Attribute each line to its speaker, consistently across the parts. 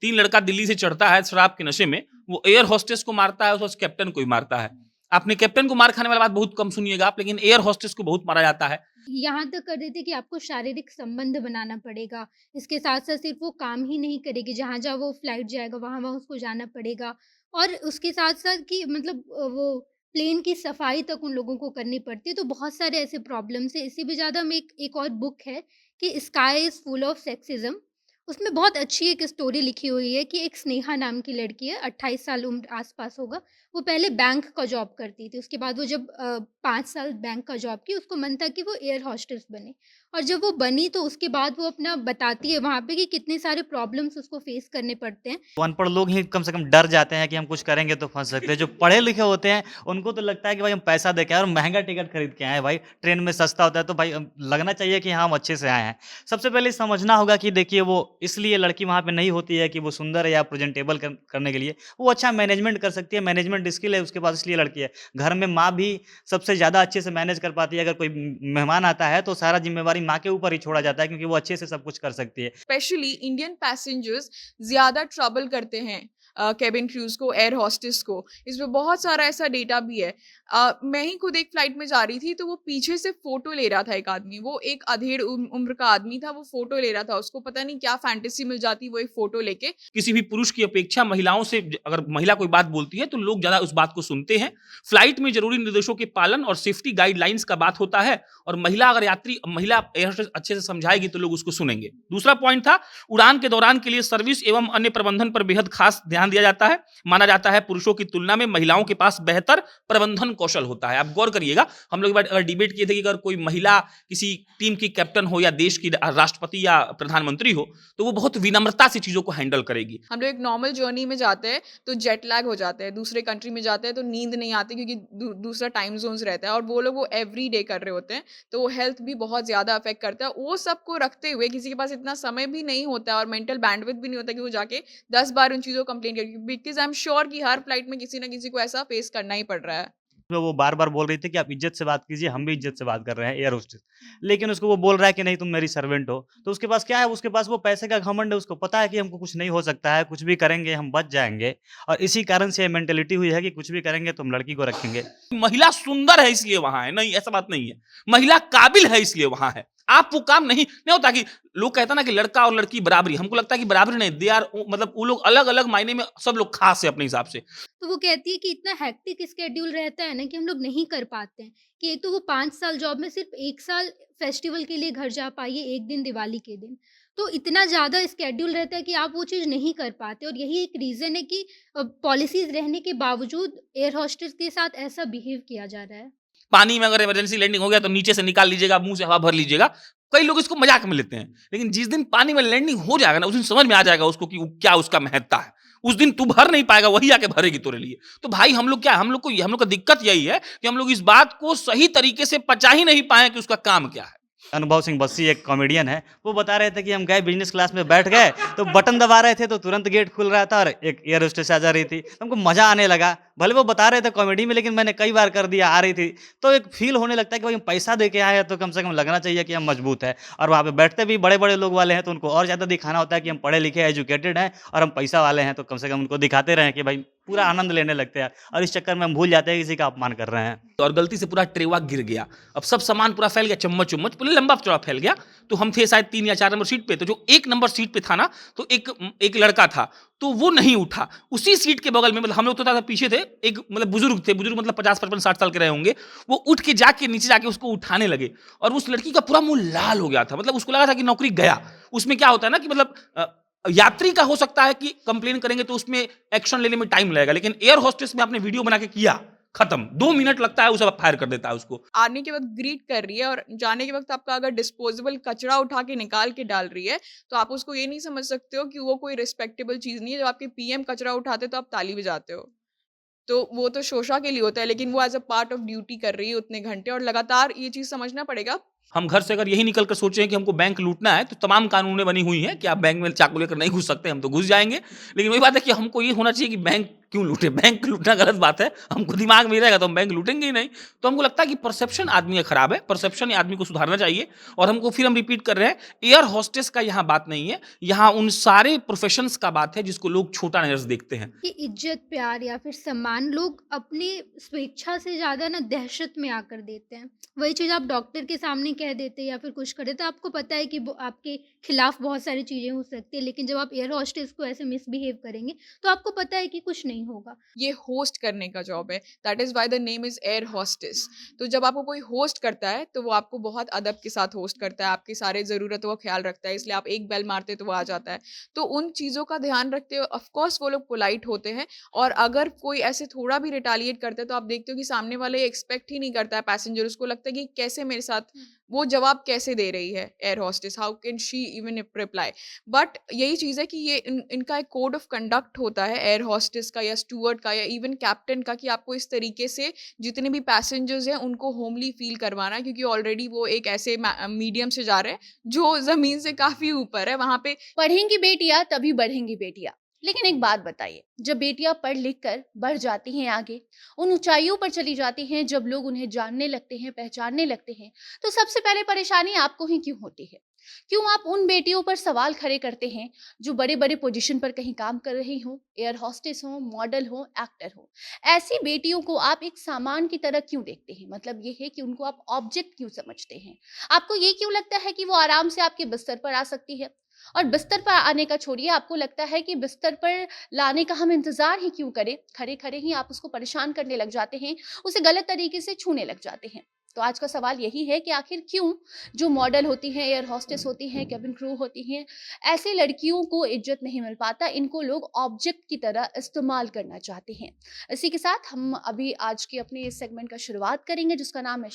Speaker 1: 3 लड़का दिल्ली से चढ़ता है शराब के नशे में, वो एयर होस्टेस को मारता है, उस कैप्टन को ही मारता है। आपने कैप्टन को मार खाने वाला बात बहुत कम सुनिएगा आप, लेकिन एयर होस्टेस को बहुत मारा जाता है।
Speaker 2: यहाँ तक कर देते कि आपको शारीरिक संबंध बनाना पड़ेगा। इसके साथ-साथ सिर्फ़ वो काम ही नहीं करेगी, जहाँ-जहाँ वो फ्लाइट जाएगा वहाँ-वहाँ उसको जाना पड़ेगा। और उसके साथ-साथ कि मतलब वो प्लेन की सफाई तक उन लोगों को करनी पड़ती है, तो बहुत सारे ऐसे प्रॉब्लम्स हैं। इससे भी ज़्यादा में एक और बुक है कि स्काई इज़ फुल ऑफ सेक्सिज़्म। उसमें बहुत अच्छी एक स्टोरी लिखी हुई है कि एक स्नेहा नाम की लड़की है, 28 साल उम्र आस-पास होगा। वो पहले बैंक का जॉब करती थी, उसके बाद वो जब 5 साल बैंक का जॉब की, उसको मन था कि वो एयर होस्टेस बने। और जब वो बनी तो उसके बाद वो अपना बताती है वहाँ पे कि कितने सारे प्रॉब्लम्स उसको फेस करने पड़ते हैं।
Speaker 3: तो अनपढ़ लोग ही कम से कम डर जाते हैं कि हम कुछ करेंगे तो फँस सकते हैं। जो पढ़े लिखे होते हैं, उनको तो लगता है कि भाई हम पैसा दे के आए और महँगा टिकट खरीद के आए हैं भाई, ट्रेन में सस्ता होता है तो भाई लगना चाहिए कि हाँ, हम अच्छे से आए हैं। सबसे पहले समझना होगा कि देखिए वो इसलिए लड़की वहाँ पे नहीं होती है कि वो सुंदर है या प्रेज़ेंटेबल करने के लिए, वो अच्छा मैनेजमेंट कर सकती है, मैनेजमेंट स्किल है उसके पास इसलिए लड़की है। घर में माँ भी सबसे ज़्यादा अच्छे से मैनेज कर पाती है, अगर कोई मेहमान आता है तो सारा ज़िम्मेवारी माँ के ऊपर ही छोड़ा जाता है क्योंकि वो अच्छे से सब कुछ कर सकती है।
Speaker 4: स्पेशली इंडियन पैसेंजर्स ज़्यादा ट्रबल करते हैं केबिन क्रूज़ को, एयर होस्टेस को। इसमें बहुत सारा ऐसा डेटा भी है। मैं ही खुद एक फ्लाइट में जा रही थी, तो वो पीछे से फ़ोटो ले रहा था एक आदमी। वो एक अधेड़ उम्र का आदमी था, वो फ़ोटो ले रहा था। उसको पता नहीं क्या फैंटेसी मिल जाती वो एक फ़ोटो लेके।
Speaker 1: किसी भी पुरुष की अपेक्षा महिलाओं से अगर महिला कोई बात बोलती है तो लोग ज़्यादा उस बात को सुनते हैं। फ्लाइट में ज़रूरी निर्देशों के पालन और सेफ्टी गाइडलाइंस का बात होता है और महिला एयर होस्टेस अच्छे से समझाएगी तो लोग उसको सुनेंगे। दूसरा पॉइंट था, उड़ान के दौरान के लिए सर्विस एवं अन्य प्रबंधन पर बेहद खास ध्यान दिया जाता है। माना जाता है पुरुषों की तुलना में महिलाओं के पास बेहतर प्रबंधन कौशल होता है। आप गौर करिएगा, हम लोग एक बार अगर डिबेट किए थे कि अगर कोई महिला किसी टीम की कैप्टन हो या देश की राष्ट्रपति या प्रधानमंत्री हो, तो वो बहुत विनम्रता से चीज़ों को हैंडल करेगी।
Speaker 4: हम लोग एक नॉर्मल जर्नी में जाते हैं तो जेट लैग हो जाते हैं, दूसरे कंट्री में जाते हैं तो नींद नहीं आती क्योंकि दूसरा टाइम जोन्स रहता है और वो लोग वो एवरी डे कर रहे होते हैं, तो वो हेल्थ भी बहुत ज़्यादा अफेक्ट करता है। वो सबको रखते हुए किसी के पास इतना समय भी नहीं होता है और मेंटल बैंडविड्थ भी नहीं होता कि वो जाके 10 बार उन चीज़ों को कंप्लेन करे, बिकॉज़ आई एम श्योर कि हर फ्लाइट में किसी ना किसी को ऐसा फेस करना ही पड़ रहा है।
Speaker 3: तो वो बार-बार बोल रही थी कि आप इज़्ज़त से बात कीजिए, हम भी इज़्ज़त से बात कर रहे हैं एयर होस्टेस। लेकिन उसको वो बोल रहा है कि नहीं तुम मेरी सर्वेंट हो। तो उसके पास क्या है, उसके पास वो पैसे का घमंड है, उसको पता है कि हमको कुछ नहीं हो सकता है, कुछ भी करेंगे हम बच जाएँगे और इसी कारण से ये मेंटालिटी हुई है कि कुछ भी करेंगे तो हम लड़की को रखेंगे।
Speaker 1: महिला सुंदर है इसलिए वहां है, नहीं ऐसा बात नहीं है। महिला काबिल है इसलिए वहां है। आप वो काम नहीं होता कि लोग कहता ना कि लड़का और लड़की बराबरी, हमको लगता है कि बराबरी नहीं, दे आर मतलब वो लोग अलग अलग मायने में सब लोग खास है अपने हिसाब से।
Speaker 2: तो वो कहती है कि इतना हेक्टिक स्केड्यूल रहता है ना कि हम लोग नहीं कर पाते हैं। कि एक तो वो 5 साल जॉब में सिर्फ़ 1 साल फेस्टिवल के लिए घर जा पाई है, 1 दिन दिवाली के दिन। तो इतना ज़्यादा स्केड्यूल रहता है कि आप वो चीज़ नहीं कर पाते और यही एक रीज़न है कि पॉलिसीज़ रहने के बावजूद एयर होस्टेस के साथ ऐसा बिहेव किया जा रहा है।
Speaker 1: पानी में अगर इमरजेंसी लैंडिंग हो गया तो नीचे से निकाल लीजिएगा, मुंह से हवा भर लीजिएगा। कई लोग इसको मजाक में लेते हैं, लेकिन जिस दिन पानी में लैंडिंग हो जाएगा ना, उस दिन समझ में आ जाएगा उसको कि क्या उसका महत्ता है। उस दिन तू भर नहीं पाएगा, वही आके भरेगी तेरे लिए। तो भाई हम लोग क्या, हम लोग का दिक्कत यही है कि हम लोग इस बात को सही तरीके से पचा ही नहीं पाए कि उसका काम क्या है।
Speaker 3: अनुभव सिंह बस्सी एक कॉमेडियन है, वो बता रहे थे कि हम गए बिज़नेस क्लास में बैठ गए, तो बटन दबा रहे थे तो तुरंत गेट खुल रहा था और एक एयर होस्टेस आ जा रही थी। तो हमको मज़ा आने लगा। भले वो बता रहे थे कॉमेडी में लेकिन मैंने कई बार कर दिया, आ रही थी। तो एक फ़ील होने लगता है कि भाई हम पैसा दे के आए हैं तो कम से कम लगना चाहिए कि हम मजबूत हैं। और वहाँ पे बैठते भी बड़े-बड़े लोग वाले हैं तो उनको और ज़्यादा दिखाना होता है कि हम पढ़े-लिखे एजुकेटेड हैं और हम पैसा वाले हैं, तो कम से कम उनको दिखाते रहें कि भाई पूरा आनंद लेने लगते हैं और इस चक्कर में हम भूल जाते हैं किसी का अपमान कर रहे हैं।
Speaker 1: और गलती से पूरा ट्रेवा गिर गया। अब सब सामान पूरा फैल गया, चम्मच-उम्मच पूरा लंबा-चौड़ा फैल गया। तो हम थे शायद 3 या 4 नंबर सीट पे, तो जो 1 नंबर सीट पे था ना, तो एक लड़का था, तो वो नहीं उठा। उसी सीट के बगल में मतलब हम लोग तो था पीछे थे, एक मतलब बुजुर्ग थे, बुजुर्ग मतलब 50, 55, 60 साल के रहे होंगे। वो उठ के जाके नीचे जाके उसको उठाने लगे और उस लड़की का पूरा मुँह लाल हो गया था। मतलब उसको लगा था कि नौकरी गया। उसमें क्या होता है ना कि मतलब यात्री का हो सकता है कि कंप्लेन करेंगे तो उसमें एक्शन लेने में टाइम लगेगा, लेकिन एयर होस्टेस में आपने वीडियो बना के किया, खत्म, 2 मिनट लगता है, उसे फायर कर देता है उसको।
Speaker 4: आने के वक़्त ग्रीट कर रही है और जाने के वक़्त आपका अगर डिस्पोजेबल कचरा उठा के निकाल के डाल रही है, तो आप उसको ये नहीं समझ सकते हो कि वो कोई रिस्पेक्टेबल चीज़ नहीं है। जब आपके पीएम कचरा उठाते हैं, तो आप ताली बजाते हो। तो वो तो शोषा के लिए होता है, लेकिन वो as a part of duty कर रही है उतने घंटे और लगातार ये चीज़ समझना पड़ेगा।
Speaker 1: हम घर से अगर यही निकल कर सोचें कि हमको बैंक लूटना है, तो तमाम कानूनें बनी हुई हैं कि आप बैंक में चाकू लेकर नहीं घुस सकते, हम तो घुस जाएँगे। लेकिन वही बात है कि हमको ये होना चाहिए कि बैंक क्यों लूटे? बैंक लूटना गलत बात है, हमको दिमाग में रहेगा तो हम बैंक लूटेंगे ही नहीं। तो हमको लगता है कि परसेप्शन आदमी का खराब है, परसेप्शन आदमी को सुधारना चाहिए। और हमको फिर हम रिपीट कर रहे हैं, एयर होस्टेस का यहाँ बात नहीं है, यहाँ उन सारे प्रोफेशंस का बात है जिसको लोग छोटा नजर से देखते हैं।
Speaker 2: कि इज्जत, प्यार या फिर सम्मान लोग अपनी स्वेच्छा से ज़्यादा ना दहशत में आकर देते हैं। वही चीज़ आप डॉक्टर के सामने कह देते या फिर कुछ कर देते, आपको पता है कि वो आपके खिलाफ बहुत सारी चीज़ें हो सकती है, लेकिन जब आप एयर होस्टेस को ऐसे मिसबिहेव करेंगे, तो आपको पता है कि कुछ नहीं होगा।
Speaker 4: ये होस्ट करने का जॉब है, that is why the name is air hostess. तो जब आपको कोई होस्ट करता है तो वो आपको बहुत अदब के साथ होस्ट करता है, आपकी सारी ज़रूरतों का ख्याल रखता है, इसलिए आप एक बेल मारते तो वो आ जाता है। तो उन चीज़ों का ध्यान रखते हुए ऑफ कोर्स वो लोग पोलाइट होते हैं। और अगर कोई ऐसे थोड़ा भी रिटेलिएट करता है तो आप देखते हो कि सामने वाला ये एक्सपेक्ट ही नहीं करता है पैसेंजर, उसको लगता है कि कैसे मेरे साथ वो जवाब कैसे दे रही है air hostess, how can she even reply. But यही चीज़ है कि ये इनका एक कोड ऑफ कंडक्ट होता है एयर होस्टेस का या स्टूवर्ड का या इवन कैप्टन का, कि आपको इस तरीके से जितने भी पैसेंजर्स हैं उनको होमली फील करवाना है, क्योंकि ऑलरेडी वो एक ऐसे मीडियम से जा रहे हैं जो ज़मीन से काफ़ी ऊपर है। वहाँ पे
Speaker 5: पढ़ेंगी बेटियां तभी बढ़ेंगी बेटियां। लेकिन एक बात बताइए, जब बेटियां पढ़ लिख कर बढ़ जाती हैं आगे, उन ऊंचाइयों पर चली जाती हैं, जब लोग उन्हें जानने लगते हैं, पहचानने लगते हैं, तो सबसे पहले परेशानी आपको ही क्यों होती है? क्यों आप उन बेटियों पर सवाल खड़े करते हैं जो बड़े बड़े पोजीशन पर कहीं काम कर रही हों, एयर होस्टेस हो, मॉडल हो, एक्टर हो? ऐसी बेटियों को आप एक सामान की तरह क्यों देखते हैं? मतलब ये है कि उनको आप ऑब्जेक्ट क्यों समझते हैं? आपको ये क्यों लगता है कि वो आराम से आपके बिस्तर पर आ सकती है? और बिस्तर पर आने का छोड़िए, आपको लगता है कि बिस्तर पर लाने का हम इंतजार ही क्यों करें? खड़े खड़े ही आप उसको परेशान करने लग जाते हैं, उसे गलत तरीके से छूने लग जाते हैं। तो आज का सवाल यही है कि आखिर क्यों जो मॉडल होती हैं, एयर होस्टेस होती हैं, केबिन क्रू होती हैं, ऐसी लड़कियों को इज्जत नहीं मिल पाता? इनको लोग ऑब्जेक्ट की तरह इस्तेमाल करना चाहते हैं। इसी के साथ हम अभी आज के अपने इस सेगमेंट का शुरुआत करेंगे, जिसका नाम है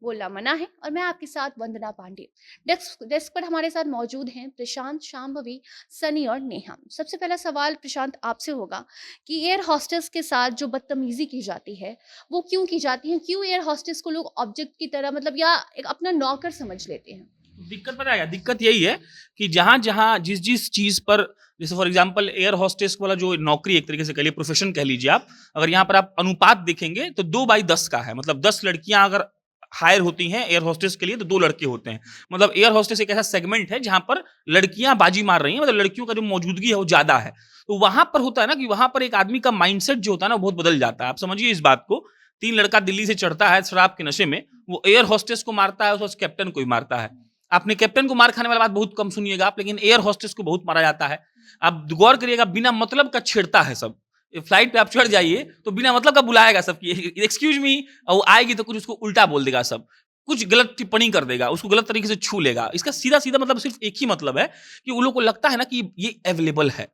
Speaker 5: बोलना मना है, और मैं आपके साथ वंदना पांडे। डेस्क पर हमारे साथ मौजूद हैं प्रशांत, शांभवी, सनी और नेहा। सबसे पहला सवाल प्रशांत आपसे होगा कि एयर होस्टेस के साथ जो बदतमीजी की जाती है वो क्यों की जाती है? क्यों एयर होस्टेस को लोग ऑब्जेक्ट की तरह, मतलब या एक अपना नौकर समझ लेते हैं?
Speaker 1: दिक्कत पता है, दिक्कत यही है कि जहां जहां जिस जिस चीज पर, जैसे फॉर एग्जांपल एयर होस्टेस वाला जो नौकरी एक तरीके से कह लीजिए, प्रोफेशन कह लीजिए आप, अगर यहाँ पर आप अनुपात देखेंगे तो 2/10 का है। मतलब 10 लड़कियां अगर हायर होती हैं एयर होस्टेस के लिए तो 2 लड़के होते हैं। मतलब एयर होस्टेस एक ऐसा सेगमेंट है जहां पर लड़कियां बाजी मार रही हैं, मतलब लड़कियों का जो मौजूदगी है वो ज्यादा है। तो वहां पर होता है ना कि वहां पर एक आदमी का माइंडसेट जो होता है ना बहुत बदल जाता है। आप समझिए इस बात को, 3 लड़का दिल्ली से चढ़ता है शराब के नशे में, वो एयर होस्टेस को मारता है, उस कैप्टन को ही मारता है। आपने कैप्टन को मार खाने वाला बात बहुत कम सुनिएगा आप, लेकिन एयर होस्टेस को बहुत मारा जाता है। आप गौर करिएगा, बिना मतलब का छेड़ता है सब। फ्लाइट पे आप चढ़ जाइए तो बिना मतलब का बुलाएगा सबकी, एक्सक्यूज मी, वो आएगी तो कुछ उसको उल्टा बोल देगा, सब कुछ गलत टिप्पणी कर देगा, उसको गलत तरीके से छू लेगा। इसका सीधा सीधा मतलब सिर्फ एक ही मतलब है कि उन लोगों को लगता है ना कि ये अवेलेबल है।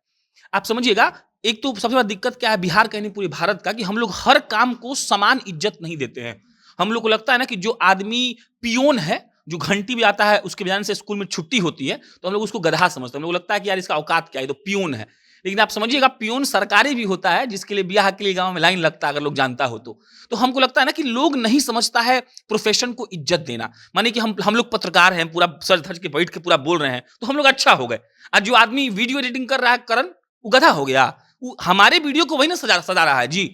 Speaker 1: आप समझिएगा, एक तो सबसे बड़ा दिक्कत क्या है बिहार का नहीं पूरे भारत का, कि हम लोग हर काम को समान इज्जत नहीं देते हैं। हम लोग को लगता है ना कि जो आदमी पियोन है, जो घंटी भी आता है, उसके बजाय से स्कूल में छुट्टी होती है तो हम लोग उसको गधा समझते हैं। हम लोग लगता है कि यार इसका औकात क्या है, तो पियोन है। लेकिन आप समझिएगा, पियोन सरकारी भी होता है जिसके लिए ब्याह के लिए गांव में लाइन लगता है, अगर लोग जानता हो तो हमको लगता है ना कि लोग नहीं समझता है प्रोफेशन को इज्जत देना। माने कि हम लोग पत्रकार हैं, पूरा सर धज के बैठ के पूरा बोल रहे हैं तो हम लोग अच्छा हो गए। आज जो आदमी वीडियो एडिटिंग कर रहा है करण, वो गधा हो गया, वो हमारे वीडियो को वही ना सजा रहा है जी।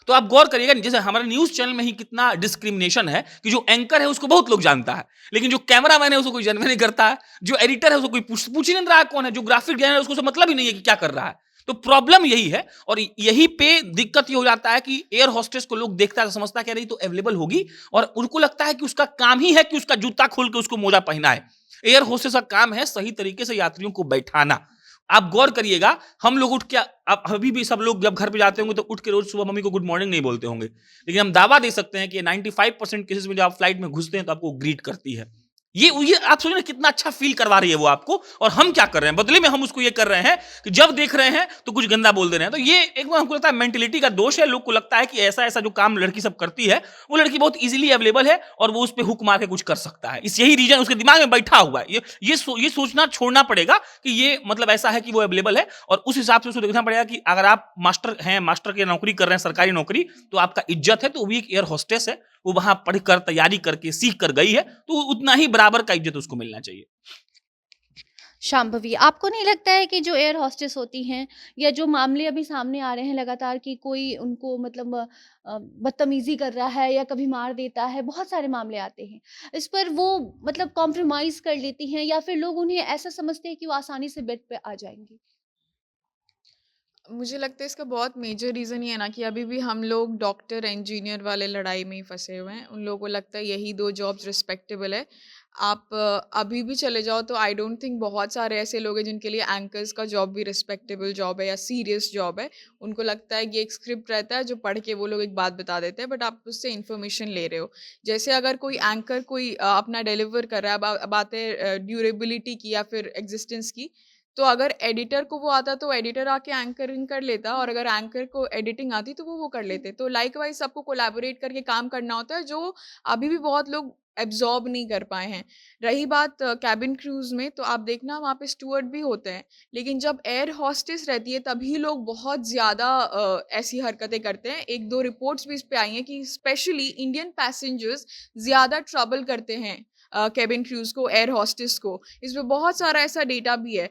Speaker 1: तो आप गौर करिएगा, जैसे हमारे न्यूज चैनल में ही कितना डिस्क्रिमिनेशन है कि जो एंकर है उसको बहुत लोग जानता है, लेकिन जो कैमरामैन है उसको कोई जानवे नहीं करता है, जो एडिटर है उसको कोई पूछ ही नहीं रहा है कौन है, जो ग्राफिक डिजाइनर है उसको मतलब ही नहीं है कि क्या कर रहा है। तो प्रॉब्लम यही है, और यही पे दिक्कत ये हो जाता है कि एयर होस्टेस को लोग देखता है समझता कह रही तो अवेलेबल होगी, और उनको लगता है कि उसका काम ही है कि उसका जूता खोल के उसको मोजा पहनाए। एयर होस्टेस का काम है सही तरीके से यात्रियों को बैठाना। आप गौर करिएगा, हम लोग उठ के, अब अभी भी सब लोग जब घर पे जाते होंगे तो उठ के रोज सुबह मम्मी को गुड मॉर्निंग नहीं बोलते होंगे, लेकिन हम दावा दे सकते हैं कि 95% केसेस में जब आप फ्लाइट में घुसते हैं तो आपको ग्रीट करती है। ये आप सोचिए ना कितना अच्छा फील करवा रही है वो आपको, और हम क्या कर रहे हैं बदले में, हम उसको ये कर रहे हैं कि जब देख रहे हैं तो कुछ गंदा बोल दे रहे हैं। तो ये एक बार हमको लगता है मेंटेलिटी का दोष है। लोग को लगता है कि ऐसा ऐसा जो काम लड़की सब करती है वो लड़की बहुत इजीली अवेलेबल है और वो उस पर हुक मार के कुछ कर सकता है। इस यही रीजन उसके दिमाग में बैठा हुआ है। ये सोचना छोड़ना पड़ेगा कि ये मतलब ऐसा है कि वो अवेलेबल है, और उस हिसाब से उसको देखना पड़ेगा कि अगर आप मास्टर हैं, मास्टर की नौकरी कर रहे हैं, सरकारी नौकरी, तो आपका इज्जत है, तो वो भी एक एयर होस्टेस है, वो वहां पढ़कर तैयारी करके सीख कर गई है, तो उतना ही बराबर का इज्जत उसको मिलना चाहिए।
Speaker 5: शांभवी, आपको नहीं लगता है कि जो एयर होस्टेस होती हैं या जो मामले अभी सामने आ रहे हैं लगातार कि कोई उनको मतलब बदतमीजी कर रहा है या कभी मार देता है, बहुत सारे मामले आते हैं, इस पर वो मतलब कॉम्प्रोमाइज कर लेती हैं या फिर लोग उन्हें ऐसा समझते हैं कि वो आसानी से बेड पे आ जाएंगी?
Speaker 4: मुझे लगता है इसका बहुत मेजर रीज़न ये है ना कि अभी भी हम लोग डॉक्टर इंजीनियर वाले लड़ाई में ही फंसे हुए हैं। उन लोगों को लगता है यही 2 जॉब्स रिस्पेक्टेबल है। आप अभी भी चले जाओ तो आई डोंट थिंक बहुत सारे ऐसे लोग हैं जिनके लिए एंकर्स का जॉब भी रिस्पेक्टेबल जॉब है या सीरियस जॉब है। उनको लगता है कि एक स्क्रिप्ट रहता है जो पढ़ के वो लोग एक बात बता देते हैं, बट आप उससे इन्फॉर्मेशन ले रहे हो। जैसे अगर कोई एंकर कोई अपना डिलीवर कर रहा है, अब बात है ड्यूरेबिलिटी की या फिर एक्जिस्टेंस की, तो अगर एडिटर को वो आता तो एडिटर आके एंकरिंग कर लेता, और अगर एंकर को एडिटिंग आती तो वो कर लेते। तो लाइकवाइज सबको कोलैबोरेट करके काम करना होता है, जो अभी भी बहुत लोग एब्जॉर्ब नहीं कर पाए हैं। रही बात कैबिन क्रूज में, तो आप देखना वहाँ पे स्टूअर्ड भी होते हैं, लेकिन जब एयर हॉस्टेस रहती है तभी लोग बहुत ज़्यादा ऐसी हरकतें करते हैं। 1-2 रिपोर्ट्स भी इस पे आई हैं कि स्पेशली इंडियन पैसेंजर्स ज़्यादा ट्रबल करते हैं केबिन क्रूज को, एयर हॉस्टेस को। इसमें बहुत सारा ऐसा डेटा भी है।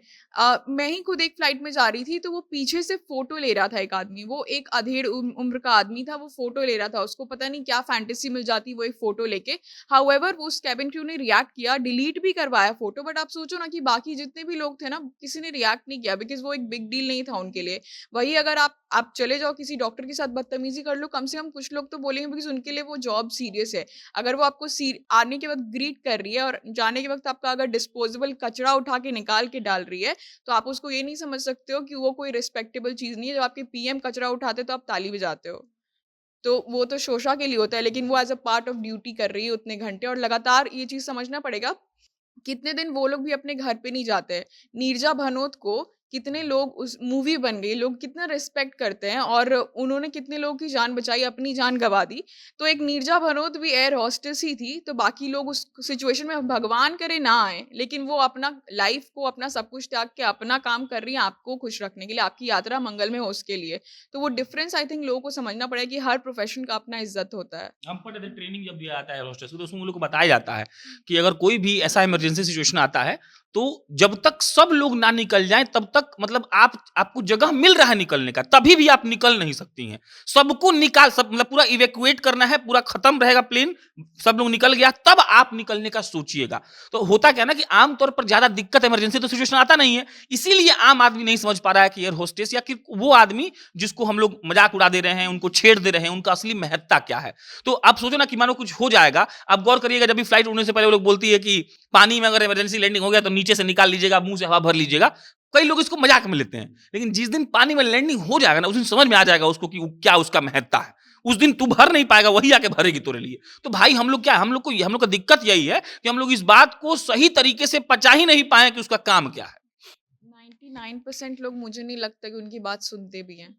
Speaker 4: मैं ही खुद एक फ्लाइट में जा रही थी, तो वो पीछे से फ़ोटो ले रहा था एक आदमी। वो एक अधेड़ उम्र का आदमी था, वो फ़ोटो ले रहा था। उसको पता नहीं क्या फैंटेसी मिल जाती वो एक फ़ोटो लेके। हाउएवर उस केबिन क्रू ने रिएक्ट किया, डिलीट भी करवाया फ़ोटो, बट आप सोचो ना कि बाकी जितने भी लोग थे ना, किसी ने रिएक्ट नहीं किया, बिकॉज़ वो एक बिग डील नहीं था उनके लिए। वही अगर आप चले जाओ किसी डॉक्टर के साथ बदतमीज़ी कर लो, कम से कम कुछ लोग तो बोलेंगे, बिकॉज़ उनके लिए वो जॉब सीरियस है। अगर वो आपको आने के वक़्त ग्रीट कर रही है और जाने के वक़्त आपका अगर डिस्पोजेबल कचरा उठा के निकाल के डाल रही है, तो आप उसको ये नहीं समझ सकते हो कि वो कोई रिस्पेक्टेबल चीज़ नहीं है। जब आपके पीएम कचरा उठाते हैं तो आप ताली बजाते हो। तो वो तो शोषा के लिए होता है, लेकिन वो as a part of duty कर रही है उतने घंटे, और लगातार ये चीज़ समझना पड़ेगा, कितने दिन वो लोग भी अपने घर पे नहीं जाते हैं। नीरजा भनोत को कितने लोग, उस मूवी बन गई, लोग कितना रिस्पेक्ट करते हैं, और उन्होंने कितने लोगों की जान बचाई, अपनी जान गँवा दी। तो एक नीरजा भनोत भी एयर होस्टेस ही थी, तो बाकी लोग उस सिचुएशन में भगवान करे ना आएँ, लेकिन वो अपना लाइफ़ को, अपना सब कुछ त्याग के अपना काम कर रही हैं आपको खुश रखने के लिए, आपकी यात्रा मंगलमय हो उसके लिए। तो वो डिफ़रेंस आई थिंक लोगों को समझना पड़ेगा कि हर प्रोफ़ेशन का अपना इज़्ज़त होता है।
Speaker 1: हम पर ट्रेनिंग जब दिया जाता है हॉस्टेस को, तो उसमें उन लोग को बताया जाता है कि अगर कोई भी ऐसा इमरजेंसी सिचुएशन आता है, तो जब तक सब लोग ना निकल जाएं तब तक, मतलब आपको जगह मिल रहा है निकलने का, तभी भी आप निकल नहीं सकती हैं। सबको निकाल, सब मतलब पूरा इवैक्यूएट करना है, पूरा खत्म रहेगा प्लेन, सब लोग निकल गया तब आप निकलने का सोचिएगा। तो होता क्या ना कि आमतौर पर ज्यादा दिक्कत इमरजेंसी तो सिचुएशन आता नहीं है, इसीलिए आम आदमी नहीं समझ पा रहा है कि एयर होस्टेस या कि वो आदमी जिसको हम लोग मजाक उड़ा दे रहे हैं, उनको छेड़ दे रहे हैं, उनका असली महत्ता क्या है। तो आप सोचो ना कि मानो कुछ हो जाएगा, आप गौर करिएगा, जब भी फ्लाइट उड़ने से पहले वो लोग बोलती है कि पानी में अगर इमरजेंसी लैंडिंग हो गया तो नीचे से निकाल लीजिएगा, मुंह से हवा भर लीजिएगा। कई लोग इसको मजाक में लेते हैं, लेकिन जिस दिन पानी में लैंडिंग हो जाएगा ना, उस दिन समझ में आ जाएगा उसको कि क्या उसका महत्ता है। उस दिन तू भर नहीं पाएगा, वही आके भरेगी तेरे लिए। तो भाई हम लोग क्या, हम लोग का दिक्कत यही है कि हम लोग इस बात को सही तरीके से पचा ही नहीं पाए कि उसका काम क्या है।
Speaker 4: 99% लोग, मुझे नहीं लगता कि उनकी बात सुनते भी हैं।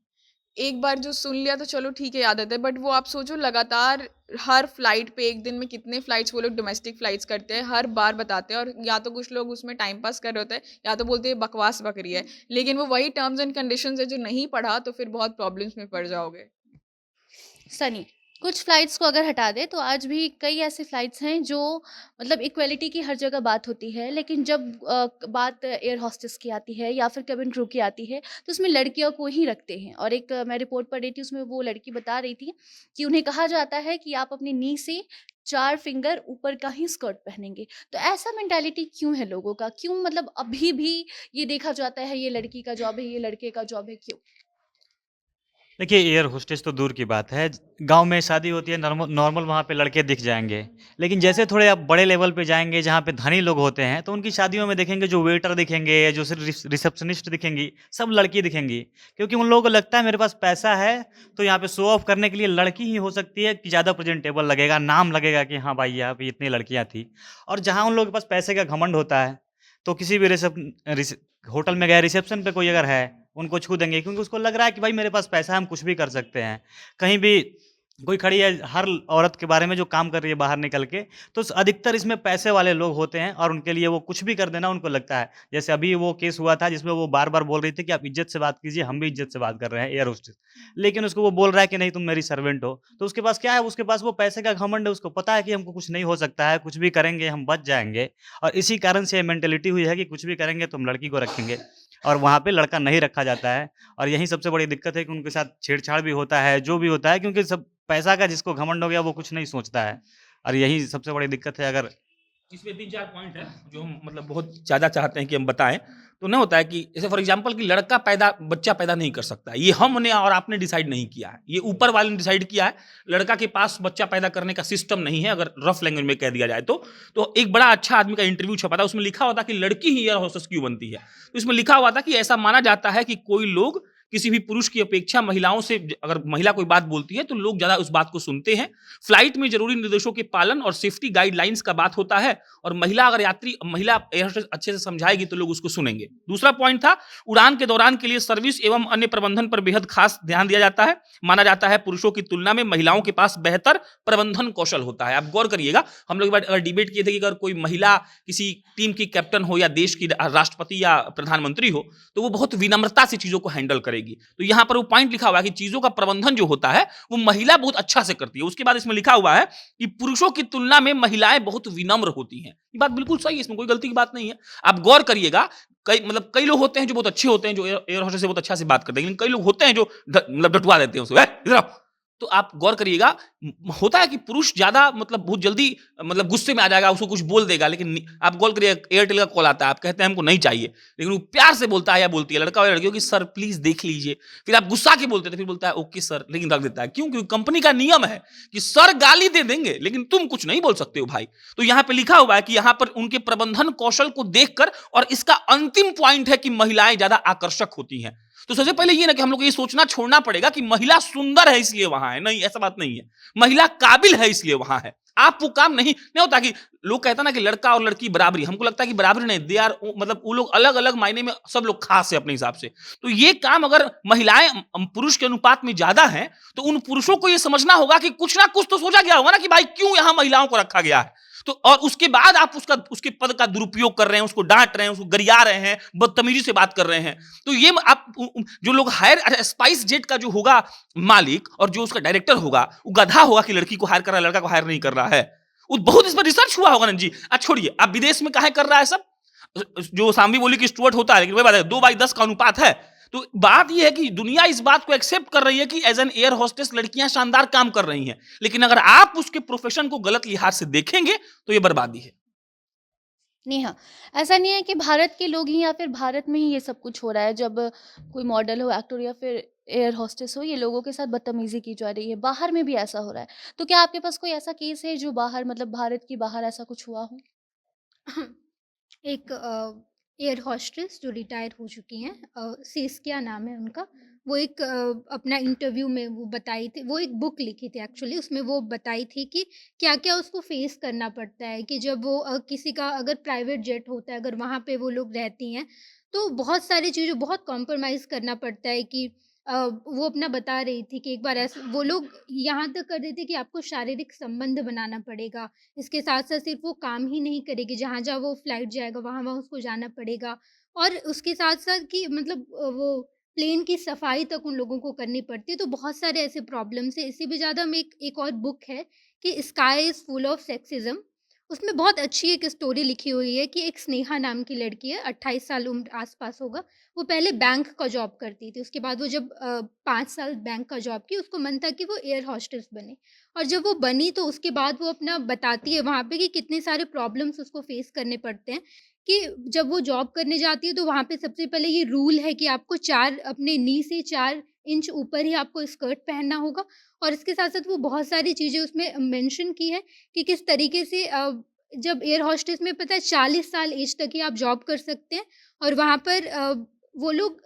Speaker 4: एक बार जो सुन लिया तो चलो ठीक है, आदत है, बट वो आप सोचो लगातार हर फ्लाइट पे एक दिन में कितने फ्लाइट्स वो लोग डोमेस्टिक फ्लाइट्स करते हैं, हर बार बताते हैं, और या तो कुछ लोग उसमें टाइम पास कर रहे होते हैं या तो बोलते हैं बकवास बक रही है, लेकिन वो वही टर्म्स एंड कंडीशंस है जो नहीं पढ़ा तो फिर बहुत प्रॉब्लम्स में पड़ जाओगे।
Speaker 5: सनी, कुछ फ्लाइट्स को अगर हटा दें तो आज भी कई ऐसे फ्लाइट्स हैं जो मतलब इक्वलिटी की हर जगह बात होती है, लेकिन जब बात एयर होस्टेस की आती है या फिर केबिन क्रू की आती है तो उसमें लड़कियों को ही रखते हैं। और एक मैं रिपोर्ट पढ़ रही थी, उसमें वो लड़की बता रही थी कि उन्हें कहा जाता है कि आप अपनी नी से 4 फिंगर ऊपर का ही स्कर्ट पहनेंगे। तो ऐसा मेंटालिटी क्यों है लोगों का? क्यों मतलब अभी भी ये देखा जाता है ये लड़की का जॉब है, ये लड़के का जॉब है, क्यों?
Speaker 3: देखिए, एयर होस्टेस तो दूर की बात है। गाँव में शादी होती है, नॉर्मल नॉर्मल वहाँ पे लड़के दिख जाएँगे। लेकिन जैसे थोड़े आप बड़े लेवल पे जाएँगे, जहाँ पे धनी लोग होते हैं, तो उनकी शादियों में देखेंगे जो वेटर दिखेंगे या जो सिर्फ रिसेप्शनिस्ट दिखेंगी, सब लड़की दिखेंगी। क्योंकि उन लोगों को लगता है मेरे पास पैसा है, तो यहाँ पे शो ऑफ करने के लिए लड़की ही हो सकती है कि ज़्यादा प्रेज़ेंटेबल लगेगा, नाम लगेगा कि हाँ भाई, यहाँ पे इतनी लड़कियाँ थी। और जहाँ उन लोगों के पास पैसे का घमंड होता है, तो किसी भी होटल में गए, रिसेप्शन पे कोई अगर है, उनको छू देंगे, क्योंकि उसको लग रहा है कि भाई मेरे पास पैसा है, हम कुछ भी कर सकते हैं। कहीं भी कोई खड़ी है हर औरत के बारे में जो काम कर रही है बाहर निकल के, तो अधिकतर इसमें पैसे वाले लोग होते हैं और उनके लिए वो कुछ भी कर देना उनको लगता है। जैसे अभी वो केस हुआ था जिसमें वो बार-बार बोल रही थी कि आप इज़्ज़त से बात कीजिए, हम भी इज़्ज़त से बात कर रहे हैं, एयर होस्टेस। लेकिन उसको वो बोल रहा है कि नहीं तुम मेरी सर्वेंट हो। तो उसके पास क्या है, उसके पास वो पैसे का घमंड है, उसको पता है कि हमको कुछ नहीं हो सकता है, कुछ भी करेंगे हम बच जाएँगे और इसी कारण से ये मेंटालिटी हुई है कि कुछ भी करेंगे तो हम लड़की को रखेंगे और वहाँ पे लड़का नहीं रखा जाता है। और यही सबसे बड़ी दिक्कत है कि उनके साथ छेड़छाड़ भी होता है, जो भी होता है क्योंकि सब पैसा का जिसको घमंड हो गया वो कुछ नहीं सोचता है और यही सबसे बड़ी दिक्कत है अगर
Speaker 1: इसमें 3-4 पॉइंट है जो हम मतलब बहुत ज़्यादा चाहते हैं कि हम बताएँ। तो ना होता है कि जैसे फॉर एग्ज़ाम्पल कि लड़का बच्चा पैदा नहीं कर सकता है। ये हमने और आपने डिसाइड नहीं किया है। ये ऊपर वाले ने डिसाइड किया है। लड़का के पास बच्चा पैदा करने का सिस्टम नहीं है अगर रफ लैंग्वेज में कह दिया जाए तो। तो एक बड़ा अच्छा आदमी का इंटरव्यू छपा था उसमें लिखा हुआ था कि लड़की ही एयर होस्टेस क्यों बनती है। तो इसमें लिखा हुआ था कि ऐसा माना जाता है कि कोई लोग किसी भी पुरुष की अपेक्षा महिलाओं से अगर महिला कोई बात बोलती है तो लोग ज़्यादा उस बात को सुनते हैं। फ्लाइट में ज़रूरी निर्देशों के पालन और सेफ्टी गाइडलाइंस का बात होता है और महिला एयर होस्टेस अच्छे से समझाएगी तो लोग उसको सुनेंगे। दूसरा पॉइंट था उड़ान के दौरान के लिए सर्विस एवं अन्य प्रबंधन पर बेहद खास ध्यान दिया जाता है। माना जाता है पुरुषों की तुलना में महिलाओं के पास बेहतर प्रबंधन कौशल होता है। आप गौर करिएगा, हम लोग एक बार अगर डिबेट किए थे कि अगर कोई महिला किसी टीम की कैप्टन हो या देश की राष्ट्रपति या प्रधानमंत्री हो तो वो बहुत विनम्रता से चीजों को हैंडल करेगी। तो यहां पर वो पॉइंट लिखा हुआ है कि चीजों का प्रबंधन जो होता है वो महिला बहुत अच्छा से करती है। उसके बाद इसमें लिखा हुआ है कि पुरुषों की तुलना में महिलाएं बहुत विनम्र होती हैं। ये बात बिल्कुल सही है, इसमें कोई गलती की बात नहीं है। आप गौर करिएगा, कई लोग होते हैं जो बहुत अच्छे होते हैं, जो एयर होस्टेस से बहुत अच्छा से बात करते हैं, लेकिन कई लोग होते हैं जो मतलब डटवा देते हैं उसको, इधर आओ। तो आप गौर करिएगा, होता है कि पुरुष ज्यादा मतलब बहुत जल्दी मतलब गुस्से में आ जाएगा, उसको कुछ बोल देगा, लेकिन आप गौर करिए एयरटेल का कॉल आता है, आप कहते हैं हमको नहीं चाहिए, लेकिन वो प्यार से बोलता है या बोलती है लड़का और लड़कियों की, सर प्लीज देख लीजिए। फिर आप गुस्सा के बोलते थे, फिर बोलता है ओके सर, लेकिन रख देता है। क्यों? क्योंकि कंपनी का नियम है कि सर गाली दे देंगे लेकिन तुम कुछ नहीं बोल सकते हो भाई। तो यहां पे लिखा हुआ है कि यहां पर उनके प्रबंधन कौशल को देखकर, और इसका अंतिम पॉइंट है कि महिलाएं ज्यादा आकर्षक होती हैं। तो सबसे पहले ये ना कि हम लोग ये सोचना छोड़ना पड़ेगा कि महिला सुंदर है इसलिए वहां है, नहीं, ऐसा बात नहीं है। महिला काबिल है इसलिए वहां है। आप वो काम नहीं होता कि लोग कहता ना कि लड़का और लड़की बराबरी, हमको लगता है कि बराबरी नहीं, दे आर मतलब वो लोग अलग अलग मायने में, सब लोग खास है अपने हिसाब से। तो ये काम अगर महिलाएं पुरुष के अनुपात में ज्यादा हैं तो उन पुरुषों को ये समझना होगा कि कुछ ना कुछ तो सोचा गया होगा ना कि भाई क्यों यहां महिलाओं को रखा गया है। तो और उसके बाद आप उसके पद का दुरुपयोग कर रहे हैं, उसको डांट रहे हैं, उसको गरिया रहे हैं, बदतमीजी से बात कर रहे हैं। तो ये आप जो लोग हायर, स्पाइस जेट का जो होगा मालिक और जो उसका डायरेक्टर होगा, वो गधा होगा कि लड़की को हायर कर रहा है, लड़का को हायर नहीं कर रहा है। वो बहुत इस पर रिसर्च हुआ होगा ना जी। छोड़िए, आप विदेश में काहे कर रहा है सब, जो सामवी बोली कि स्टुअर्ट होता है, लेकिन वही बात है 2/10 का अनुपात है। तो बात यह है कि दुनिया इस बात को एक्सेप्ट कर रही है कि एज एन एयर होस्टेस लड़कियां शानदार काम कर रही हैं, लेकिन अगर आप उसके प्रोफेशन को गलत लिहाज से देखेंगे तो ये बर्बादी है।
Speaker 5: नहीं, हाँ, ऐसा नहीं है कि भारत के लोग ही या फिर भारत में ही ये सब कुछ हो रहा है। जब कोई मॉडल हो, एक्टर या फिर एयर होस्टेस हो, ये लोगों के साथ बदतमीजी की जा रही है। बाहर में भी ऐसा हो रहा है। तो क्या आपके पास कोई ऐसा केस है जो बाहर, मतलब भारत की बाहर ऐसा कुछ हुआ हो?
Speaker 2: एक एयर होस्टेस जो रिटायर हो चुकी हैं, सिस्किया नाम है उनका। वो एक अपना इंटरव्यू में वो बताई थी, वो एक बुक लिखी थी एक्चुअली, उसमें वो बताई थी कि क्या-क्या उसको फेस करना पड़ता है कि जब वो किसी का अगर प्राइवेट जेट होता है, अगर वहाँ पे वो लोग रहती हैं, तो बहुत सारी चीज़ें बहुत कॉम्प्रोमाइज़ करना पड़ता है कि वो अपना बता रही थी कि एक बार ऐसे वो लोग यहाँ तक कर देते कि आपको शारीरिक संबंध बनाना पड़ेगा। इसके साथ-साथ सिर्फ़ वो काम ही नहीं करेगी, जहाँ-जहाँ वो फ्लाइट जाएगा वहाँ-वहाँ उसको जाना पड़ेगा, और उसके साथ-साथ कि मतलब वो प्लेन की सफाई तक उन लोगों को करनी पड़ती है। तो बहुत सारे ऐसे प्रॉब्लम्स हैं। इससे भी ज़्यादा में एक और बुक है कि स्काई इज़ फुल ऑफ सेक्सिज़्म। उसमें बहुत अच्छी एक स्टोरी लिखी हुई है कि एक स्नेहा नाम की लड़की है, 28 साल उम्र आस-पास होगा। वो पहले बैंक का जॉब करती थी। उसके बाद वो जब 5 साल बैंक का जॉब की, उसको मन था कि वो एयर होस्टेस बने, और जब वो बनी तो उसके बाद वो अपना बताती है वहाँ पे कि कितने सारे प्रॉब्लम्स उसको फेस करने पड़ते हैं। कि जब वो जॉब करने जाती है तो वहाँ पे सबसे पहले ये रूल है कि आपको 4 अपने नी से 4 इंच ऊपर ही आपको स्कर्ट पहनना होगा, और इसके साथ-साथ वो बहुत सारी चीज़ें उसमें मेंशन की है कि किस तरीके से जब एयर होस्टेस में पता है 40 साल एज तक ही आप जॉब कर सकते हैं, और वहाँ पर वो लोग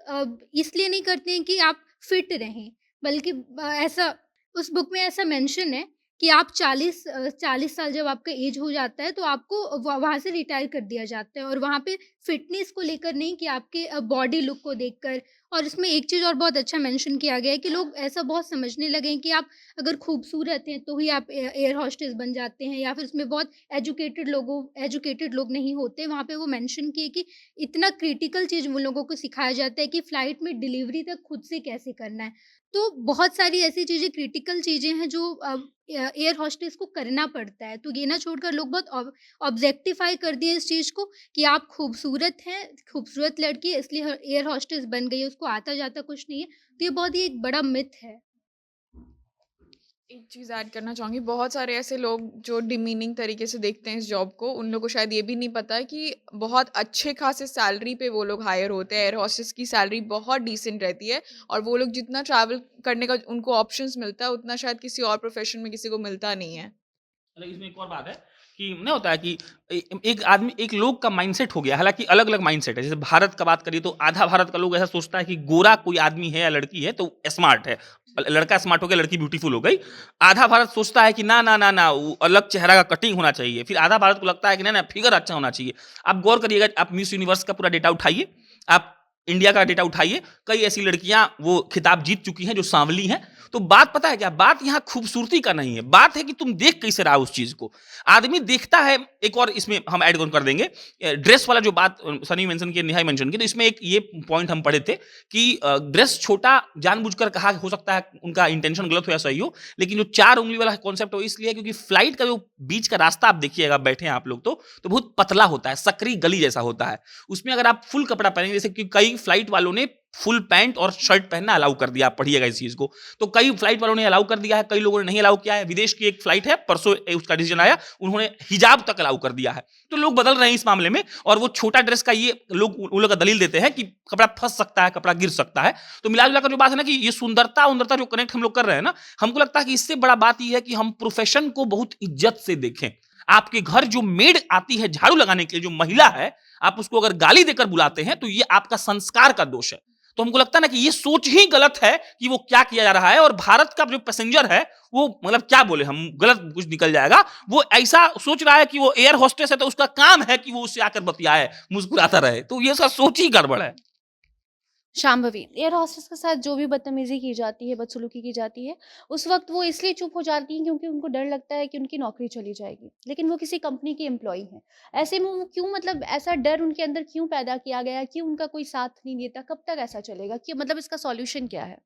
Speaker 2: इसलिए नहीं करते हैं कि आप फिट रहें, बल्कि ऐसा उस बुक में ऐसा मेंशन है कि आप 40 साल जब आपका एज हो जाता है तो आपको वहाँ से रिटायर कर दिया जाता है, और वहाँ पे फिटनेस को लेकर नहीं कि आपके बॉडी लुक को देखकर। और इसमें एक चीज़ और बहुत अच्छा मेंशन किया गया है कि लोग ऐसा बहुत समझने लगे हैं कि आप अगर खूबसूरत हैं तो ही आप एयर होस्टेस बन जाते हैं, या फिर उसमें बहुत एजुकेटेड लोग नहीं होते। वहाँ पे वो मेंशन किए कि इतना क्रिटिकल चीज़ वो लोगों को सिखाया जाता है कि फ्लाइट में डिलीवरी तक खुद से कैसे करना है। तो बहुत सारी ऐसी चीज़ें, क्रिटिकल चीज़ें हैं जो एयर होस्टेस को करना पड़ता है। तो ये ना छोड़कर लोग बहुत ऑब्जेक्टिफाई कर दिए इस चीज़ को कि आप खूबसूरत हैं, खूबसूरत लड़की है इसलिए एयर होस्टेस बन गई है, उसको आता-जाता कुछ नहीं है। तो ये बहुत ही एक बड़ा मिथ है।
Speaker 4: एक चीज़ ऐड करना चाहूँगी, बहुत सारे ऐसे लोग जो डिमीनिंग तरीके से देखते हैं इस जॉब को, उन लोगों को शायद ये भी नहीं पता है कि बहुत अच्छे खासे सैलरी पे वो लोग हायर होते हैं। एयर होस्टेस की सैलरी बहुत डिसेंट रहती है और वो लोग जितना ट्रैवल करने का उनको ऑप्शंस मिलता है, उतना शायद किसी और प्रोफ़ेशन में किसी को मिलता नहीं है।
Speaker 1: मतलब इसमें एक और बात है कि नहीं होता है कि एक आदमी, एक लोग का माइंडसेट हो गया, हालांकि अलग अलग माइंडसेट है। जैसे भारत का बात करिए तो आधा भारत का लोग ऐसा सोचता है कि गोरा कोई आदमी है या लड़की है तो स्मार्ट है, लड़का स्मार्ट हो गया, लड़की ब्यूटीफुल हो गई। आधा भारत सोचता है कि ना ना ना ना, वो अलग चेहरा का कटिंग होना चाहिए। फिर आधा भारत को लगता है कि ना ना, फिगर अच्छा होना चाहिए। आप गौर करिएगा, आप मिस यूनिवर्स का पूरा डेटा उठाइए, आप इंडिया का डेटा उठाइए, कई ऐसी लड़कियां वो खिताब जीत चुकी हैं जो सांवली हैं। तो बात पता है क्या, बात यहाँ खूबसूरती का नहीं है, बात है कि तुम देख कैसे रहा उस चीज को। आदमी देखता है। एक और इसमें हम ऐड कर देंगे, ड्रेस वाला जो बात सनी मेंशन की, निहाई मेंशन की, तो इसमें एक ये पॉइंट हम पढ़े थे कि ड्रेस छोटा जानबूझकर कहा, हो सकता है उनका इंटेंशन गलत हो या सही हो, लेकिन जो 4 उंगली वाला कॉन्सेप्ट हो इसलिए क्योंकि फ्लाइट का जो बीच का रास्ता आप देखिएगा, बैठे हैं आप लोग तो बहुत पतला होता है, सकरी गली जैसा होता है। उसमें अगर आप फुल कपड़ा पहनेंगे, जैसे कि कई फ्लाइट वालों ने फुल पैंट और शर्ट पहनना अलाउ कर दिया, आप पढ़िएगा इस चीज को। तो कई फ्लाइट वालों ने अलाउ कर दिया है, कई लोगों ने नहीं अलाउ किया है। विदेश की एक फ्लाइट है, परसों उसका डिसीजन आया, उन्होंने हिजाब तक अलाउ कर दिया है। तो लोग बदल रहे हैं इस मामले में, और वो छोटा ड्रेस का ये लोग उन लोग का दलील देते हैं कि कपड़ा फंस सकता है, कपड़ा गिर सकता है। तो मिला जुला कर जो बात है ना कि ये सुंदरता जो कनेक्ट हम लोग कर रहे हैं ना, हमको लगता है कि इससे बड़ा बात यह है कि हम प्रोफेशन को बहुत इज्जत से देखें। आपके घर जो मेड आती है झाड़ू लगाने के लिए, जो महिला है, आप उसको अगर गाली देकर बुलाते हैं तो ये आपका संस्कार का दोष है। तो हमको लगता है ना कि ये सोच ही गलत है कि वो क्या किया जा रहा है। और भारत का जो पैसेंजर है वो, मतलब क्या बोले हम, गलत कुछ निकल जाएगा। वो ऐसा सोच रहा है कि वो एयर होस्टेस है तो उसका काम है कि वो उससे आकर बतियाए, मुस्कुराता रहे। तो ये सब सोच ही गड़बड़ है।
Speaker 5: शांभवी, एयर हॉस्टेस के साथ जो भी बदतमीजी की जाती है, बदसलूकी की जाती है, उस वक्त वो इसलिए चुप हो जाती हैं क्योंकि उनको डर लगता है कि उनकी नौकरी चली जाएगी। लेकिन वो किसी कंपनी के एम्प्लॉई हैं। ऐसे में वो क्यों, मतलब ऐसा डर उनके अंदर क्यों पैदा किया गया है? क्यों उनका कोई साथ नहीं देता? कब तक ऐसा चलेगा? कि मतलब इसका सॉल्यूशन क्या है?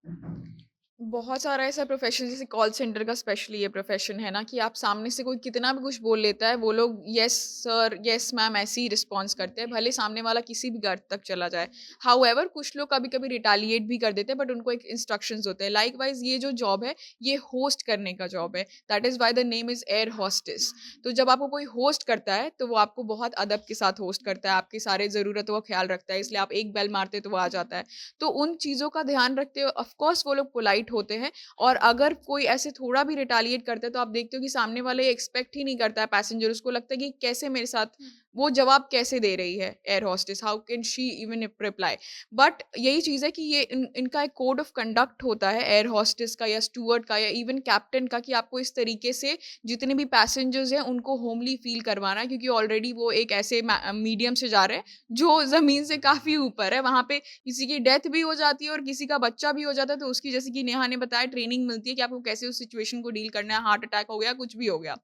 Speaker 4: बहुत सारा ऐसा प्रोफ़ेशन, जैसे कॉल सेंटर का स्पेशली ये प्रोफ़ेशन है ना, कि आप सामने से कोई कितना भी कुछ बोल लेता है, वो लोग येस सर, येस मैम ऐसे ही रिस्पॉन्स करते हैं, भले सामने वाला किसी भी गर्त तक चला जाए। हाउएवर कुछ लोग कभी-कभी रिटेलिएट भी कर देते हैं, बट उनको एक इंस्ट्रक्शंस होते हैं। लाइकवाइज़ ये जो जॉब है, ये होस्ट करने का जॉब है। That is why the name is air hostess. तो जब आपको कोई होस्ट करता है, तो वो आपको बहुत अदब के साथ होस्ट करता है, आपकी सारे ज़रूरतों का ख़्याल रखता है, इसलिए आप एक बेल मारते हैं तो वो आ जाता है। तो उन चीज़ों का ध्यान रखते हुए ऑफ कोर्स वो लोग पोलाइट होते हैं। और अगर कोई ऐसे थोड़ा भी रिटेलिएट करता है, तो आप देखते हो कि सामने वाले एक्सपेक्ट ही नहीं करता है पैसेंजर, उसको लगता है कि कैसे मेरे साथ वो जवाब कैसे दे रही है air hostess, how can she even reply. But यही चीज़ है कि ये इनका एक कोड ऑफ कंडक्ट होता है एयर होस्टेस का या स्टूवर्ड का या इवन कैप्टन का, कि आपको इस तरीके से जितने भी पैसेंजर्स हैं उनको होमली फील करवाना है, क्योंकि ऑलरेडी वो एक ऐसे मीडियम से जा रहे हैं जो ज़मीन से काफ़ी ऊपर है। वहाँ पे किसी की डेथ भी हो जाती है और किसी का बच्चा भी हो जाता है, तो उसकी, जैसे कि नेहा ने बताया, ट्रेनिंग मिलती है कि आपको कैसे उस सिचुएशन को डील करना है, हार्ट अटैक हो गया, कुछ भी हो गया।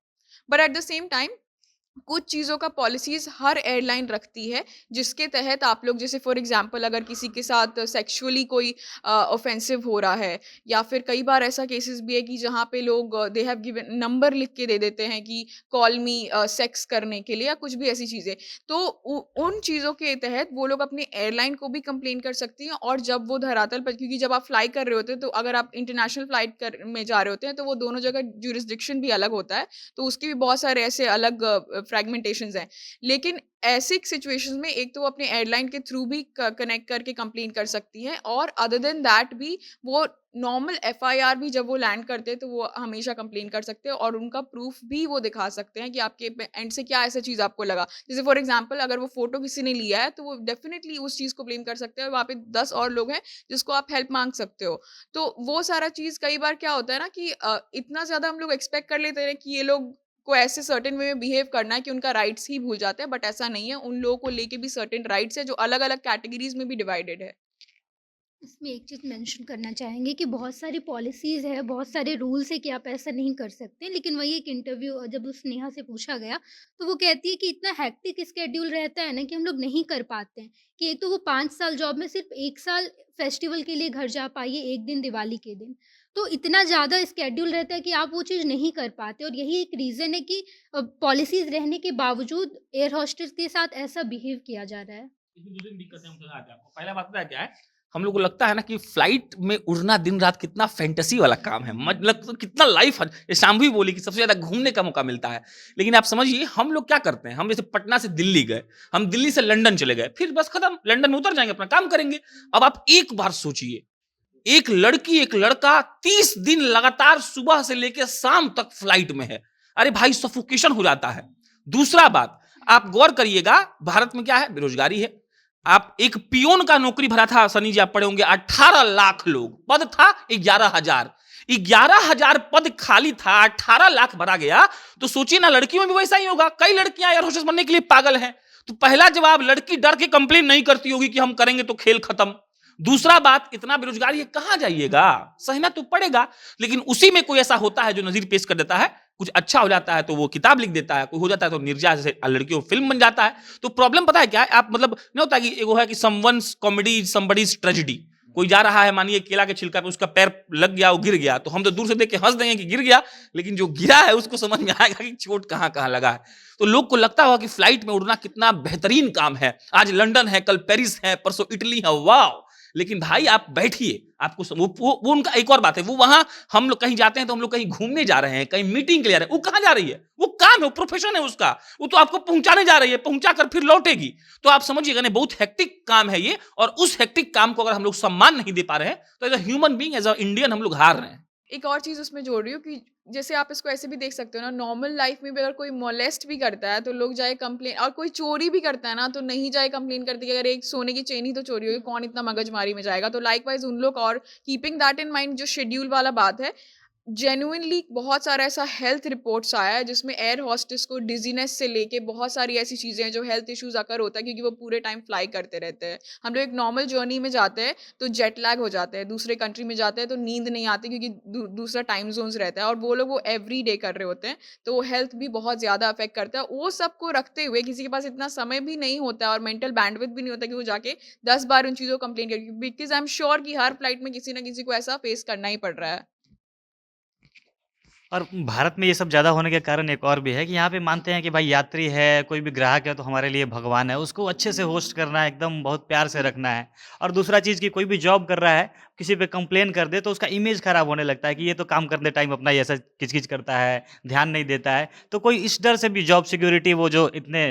Speaker 4: But at the same time कुछ चीज़ों का पॉलिसीज़ हर एयरलाइन रखती है, जिसके तहत आप लोग, जैसे फॉर एग्जांपल अगर किसी के साथ सेक्सुअली कोई ऑफेंसिव हो रहा है, या फिर कई बार ऐसा केसेस भी है कि जहाँ पे लोग दे हैव गिवन नंबर लिख के दे देते हैं कि कॉल मी सेक्स करने के लिए, या कुछ भी ऐसी चीज़ें। तो उन चीज़ों के तहत वो लोग अपने एयरलाइन को भी कंप्लेन कर सकती हैं। और जब वो धरातल पर, क्योंकि जब आप फ्लाई कर रहे होते हैं, तो अगर आप इंटरनेशनल फ्लाइट कर में जा रहे होते हैं, तो वो दोनों जगह ज्यूरिसडिक्शन भी अलग होता है, तो उसके भी बहुत सारे ऐसे अलग फ्रैगमेंटेशंस हैं। लेकिन ऐसी सिचुएशंस में एक तो वो अपने एयरलाइन के थ्रू भी कनेक्ट करके कंप्लेन कर सकती हैं, और अदर देन दैट भी वो नॉर्मल एफआईआर भी जब वो लैंड करते हैं, तो वो हमेशा कंप्लेन कर सकते हैं, और उनका प्रूफ भी वो दिखा सकते हैं कि आपके एंड से क्या ऐसा चीज़ आपको लगा। जैसे फॉर एग्जांपल अगर वो फोटो किसी ने लिया है, तो वो डेफिनेटली उस चीज़ को ब्लेम कर सकते हैं, और वहाँ पे 10 और लोग हैं जिसको आप हेल्प मांग सकते हो। तो वो सारा चीज़, कई बार क्या होता है ना कि इतना ज़्यादा हम लोग एक्सपेक्ट कर लेते हैं कि ये लोग को ऐसे सर्टेन वे में बिहेव करना है कि उनका राइट्स ही भूल जाते हैं, बट ऐसा नहीं है। उन लोगों को लेके भी सर्टेन राइट्स है जो अलग-अलग कैटेगरीज़ में भी डिवाइडेड है।
Speaker 2: इसमें एक चीज़ मेंशन करना चाहेंगे कि बहुत सारी पॉलिसीज़ है, बहुत सारे रूल्स है कि आप ऐसा नहीं कर सकते। लेकिन वही एक इंटरव्यू जब उस नेहा से पूछा गया, तो वो कहती है कि इतना हेक्टिक स्केड्यूल रहता है ना कि हम लोग नहीं कर पाते हैं। कि एक तो वो 5 साल जॉब में सिर्फ़ 1 साल फेस्टिवल के लिए घर जा पाई है, 1 दिन दिवाली के दिन। तो इतना ज़्यादा स्केड्यूल रहता है कि आप वो चीज़ नहीं कर पाते और यही एक रीज़न है कि पॉलिसीज़ रहने के बावजूद एयर होस्टेस के साथ ऐसा बिहेव किया जा रहा है।
Speaker 1: लेकिन 2 दिन दिक्कतें हम बताते हैं आपको। पहला बात पता है क्या है? हम लोग को लगता है ना कि फ्लाइट में उड़ना दिन-रात कितना फैंटेसी वाला काम है। मतलब तो कितना लाइफ है। ये शाम्भी बोली कि सबसे ज़्यादा घूमने का मौका मिलता है। लेकिन आप समझिए हम लोग क्या करते हैं? हम जैसे पटना से दिल्ली गए, हम दिल्ली से लंदन चले गए, फिर बस खत्म, लंदन में उतर जाएँगे, अपना काम करेंगे। अब आप एक बार सोचिए, एक लड़की, एक लड़का 30 दिन लगातार सुबह से लेके शाम तक फ्लाइट में है। अरे भाई सफोकेशन हो जाता है। दूसरा बात, आप गौर करिएगा भारत में क्या है? बेरोजगारी है। आप एक पियोन का नौकरी भरा था, सनी जी आप पढ़े होंगे, 18 लाख लोग, पद था 11,000। 11,000 पद खाली था, 18 लाख भरा गया। तो सोचिए ना, लड़कियों में भी वैसा ही होगा। कई लड़कियां एयर होस्टेस बनने के लिए पागल हैं। तो पहला जवाब, लड़की डर के कंप्लेन नहीं करती होगी कि हम करेंगे तो खेल खत्म। दूसरा बात, इतना बेरोजगारी है, कहां जाइएगा? सहना तो पड़ेगा। लेकिन उसी में कोई ऐसा होता है जो नजीर पेश कर देता है, कुछ अच्छा हो जाता है तो वो किताब लिख देता है, कोई हो जाता है तो निर्जा जैसे लड़कियों फिल्म बन जाता है। तो प्रॉब्लम पता है क्या है? आप मतलब नहीं होता कि एगो है कि someone's comedy is somebody's tragedy. कोई जा रहा है, मानिए केला के छिलका पे उसका पैर लग गया, वो गिर गया, तो हम तो दूर से देख के हंस देंगे कि गिर गया, लेकिन जो गिरा है उसको समझ में आएगा कि चोट कहां कहां लगा है। तो लोग को लगता होगा कि फ्लाइट में उड़ना कितना बेहतरीन काम है। आज लंदन है, कल पेरिस है, परसों इटली है, वाह। लेकिन भाई आप बैठिए, आपको वो उनका एक और बात है, वो वहां हम लोग कहीं जाते हैं तो हम लोग कहीं घूमने जा रहे हैं, कहीं मीटिंग के लिए जा रहे हैं, वो कहां जा रही है? वो काम है, वो प्रोफेशन है उसका, वो तो आपको पहुंचाने जा रही है, पहुंचा कर फिर लौटेगी। तो आप समझिएगा ना, बहुत हेक्टिक काम है ये। और उस हेक्टिक काम को अगर हम लोग सम्मान नहीं दे पा रहे हैं तो as a human being, as a Indian हम लोग हार रहे हैं।
Speaker 4: एक और चीज़ उसमें जोड़ रही हूँ कि जैसे आप इसको ऐसे भी देख सकते हो ना, नॉर्मल लाइफ में भी अगर कोई मोलेस्ट भी करता है तो लोग जाए कंप्लेन, और कोई चोरी भी करता है ना तो नहीं जाए कंप्लेन करते कि अगर एक सोने की चेन ही तो चोरी हुई, कौन इतना मगजमारी में जाएगा। तो लाइकवाइज उन लोग, और कीपिंग दैट इन माइंड, जो शेड्यूल वाला बात है, जेन्युइनली बहुत सारा ऐसा हेल्थ रिपोर्ट्स आया है जिसमें एयर होस्टेस को डिजीनेस से लेके बहुत सारी ऐसी चीज़ें हैं जो हेल्थ इश्यूज अकर होता है क्योंकि वो पूरे टाइम फ्लाई करते रहते हैं। हम लोग एक नॉर्मल जर्नी में जाते हैं तो जेट लैग हो जाते हैं, दूसरे कंट्री में जाते हैं तो नींद नहीं आती क्योंकि दूसरा टाइम जोन्स रहता है, और वो लोग वो एवरी डे कर रहे होते हैं, तो वो हेल्थ भी बहुत ज़्यादा अफेक्ट करता है। वो सबको रखते हुए किसी के पास इतना समय भी नहीं होता है और मेंटल बैंडविड्थ भी नहीं होता कि वो जाके 10 बार उन चीज़ों को कंप्लेन करे, बिकॉज आई एम श्योर कि हर फ्लाइट में किसी ना किसी को ऐसा फेस करना ही पड़ रहा है।
Speaker 3: और भारत में ये सब ज़्यादा होने के कारण एक और भी है कि यहाँ पे मानते हैं कि भाई यात्री है, कोई भी ग्राहक है तो हमारे लिए भगवान है, उसको अच्छे से होस्ट करना है, एकदम बहुत प्यार से रखना है। और दूसरा चीज़ कि कोई भी जॉब कर रहा है, किसी पे कंप्लेन कर दे तो उसका इमेज खराब होने लगता है कि ये तो काम करते टाइम अपना ये ऐसा किच-किच करता है, ध्यान नहीं देता है। तो कोई इस डर से भी जॉब सिक्योरिटी, वो जो इतने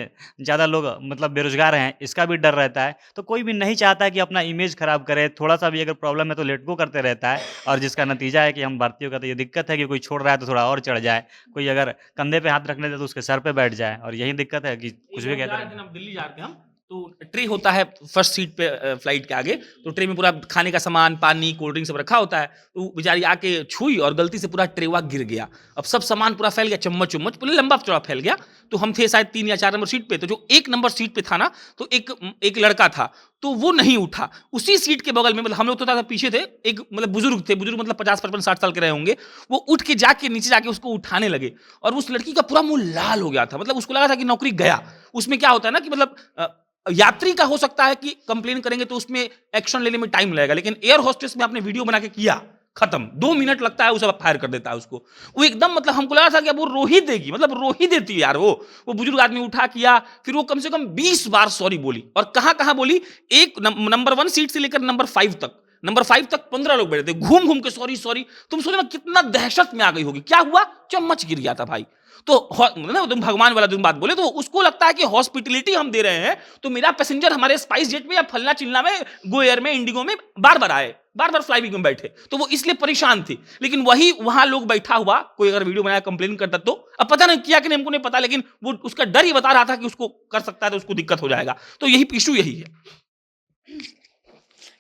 Speaker 3: ज़्यादा लोग मतलब बेरोज़गार हैं, इसका भी डर रहता है। तो कोई भी नहीं चाहता है कि अपना इमेज खराब करे, थोड़ा-सा भी अगर प्रॉब्लम है तो लेट गो करते रहता है। और जिसका नतीजा है कि हम भारतीयों का तो ये दिक्कत है कि कोई छोड़ रहा है तो थोड़ा और चढ़ जाए, कोई अगर कंधे पे हाथ रखने दे तो उसके सर पे बैठ जाए, और यही दिक्कत है कि कुछ
Speaker 1: एक
Speaker 3: भी
Speaker 1: बार जा
Speaker 3: कहते
Speaker 1: रहे थे
Speaker 3: रहें।
Speaker 1: ना, हम दिल्ली जा रहे थे हम, तो ट्रे होता है फर्स्ट सीट पे फ्लाइट के आगे। तो ट्रे में पूरा खाने का सामान, पानी, कोल्ड ड्रिंक सब रखा होता है। तो वो बेचारी आके छुई और गलती से पूरा ट्रेवा गिर गया। अब सब सामान पूरा फैल गया, चम्मच उम्मच पूरा लंबा चौड़ा फैल गया। तो हम थे शायद 3 या 4 नंबर सीट पे, तो जो 1 नंबर सीट पे था ना, तो एक लड़का था, तो वो नहीं उठा। उसी सीट के बगल में, मतलब हम लोग तो था पीछे थे, एक मतलब बुजुर्ग थे, बुजुर्ग मतलब 50 55 60 साल के रहे होंगे। वो उठ के जाके नीचे जाके उसको उठाने लगे, और उस लड़की का पूरा मुंह लाल हो गया था। मतलब उसको लगा था कि नौकरी गया। उसमें क्या होता है ना कि मतलब यात्री का हो सकता है कि कंप्लेन करेंगे तो उसमें एक्शन लेने में टाइम लगेगा, लेकिन एयर होस्टेस में आपने वीडियो बना के किया, खत्म, 2 मिनट लगता है, उसे फायर कर देता है उसको। वो एकदम मतलब हमको लगा था कि अब वो रो ही देगी, मतलब रो ही देती है यार। वो बुजुर्ग आदमी उठा किया, फिर वो कम से कम 20 बार सॉरी बोली। और कहां कहां बोली? एक नंबर 1 सीट से लेकर नंबर 5 तक, नंबर 5 तक 15 लोग बैठे थे, घूम घूम के सॉरी सॉरी। तुम सोचो ना कितना दहशत में आ गई होगी। क्या हुआ? चम्मच गिर गया था भाई। तो ना तुम भगवान वाला तुम बात बोले, तो उसको लगता है कि हॉस्पिटलिटी हम दे रहे हैं तो मेरा पैसेंजर हमारे स्पाइस जेट में या फलना चिल्ला में, गो एयर में, इंडिगो में बार बार आए, बार बार फ्लाइंग में बैठे, तो वो इसलिए परेशान थी। लेकिन वही वहां लोग बैठा हुआ कोई अगर वीडियो बनाया कंप्लेन करता, तो अब पता नहीं किया कि नहीं हमको नहीं पता, लेकिन वो उसका डर ही बता रहा था कि उसको कर सकता है तो उसको दिक्कत हो जाएगा। तो यही इशू यही है।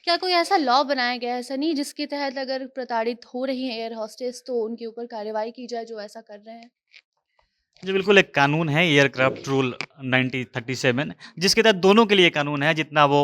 Speaker 5: क्या कोई ऐसा लॉ बनाया गया है सनी जिसके तहत अगर प्रताड़ित हो रही है एयर होस्टेस तो उनके ऊपर कार्रवाई की जाए जो ऐसा कर रहे हैं?
Speaker 3: जी, बिल्कुल एक कानून है एयरक्राफ्ट रूल 9037 जिसके तहत दोनों के लिए कानून है, जितना वो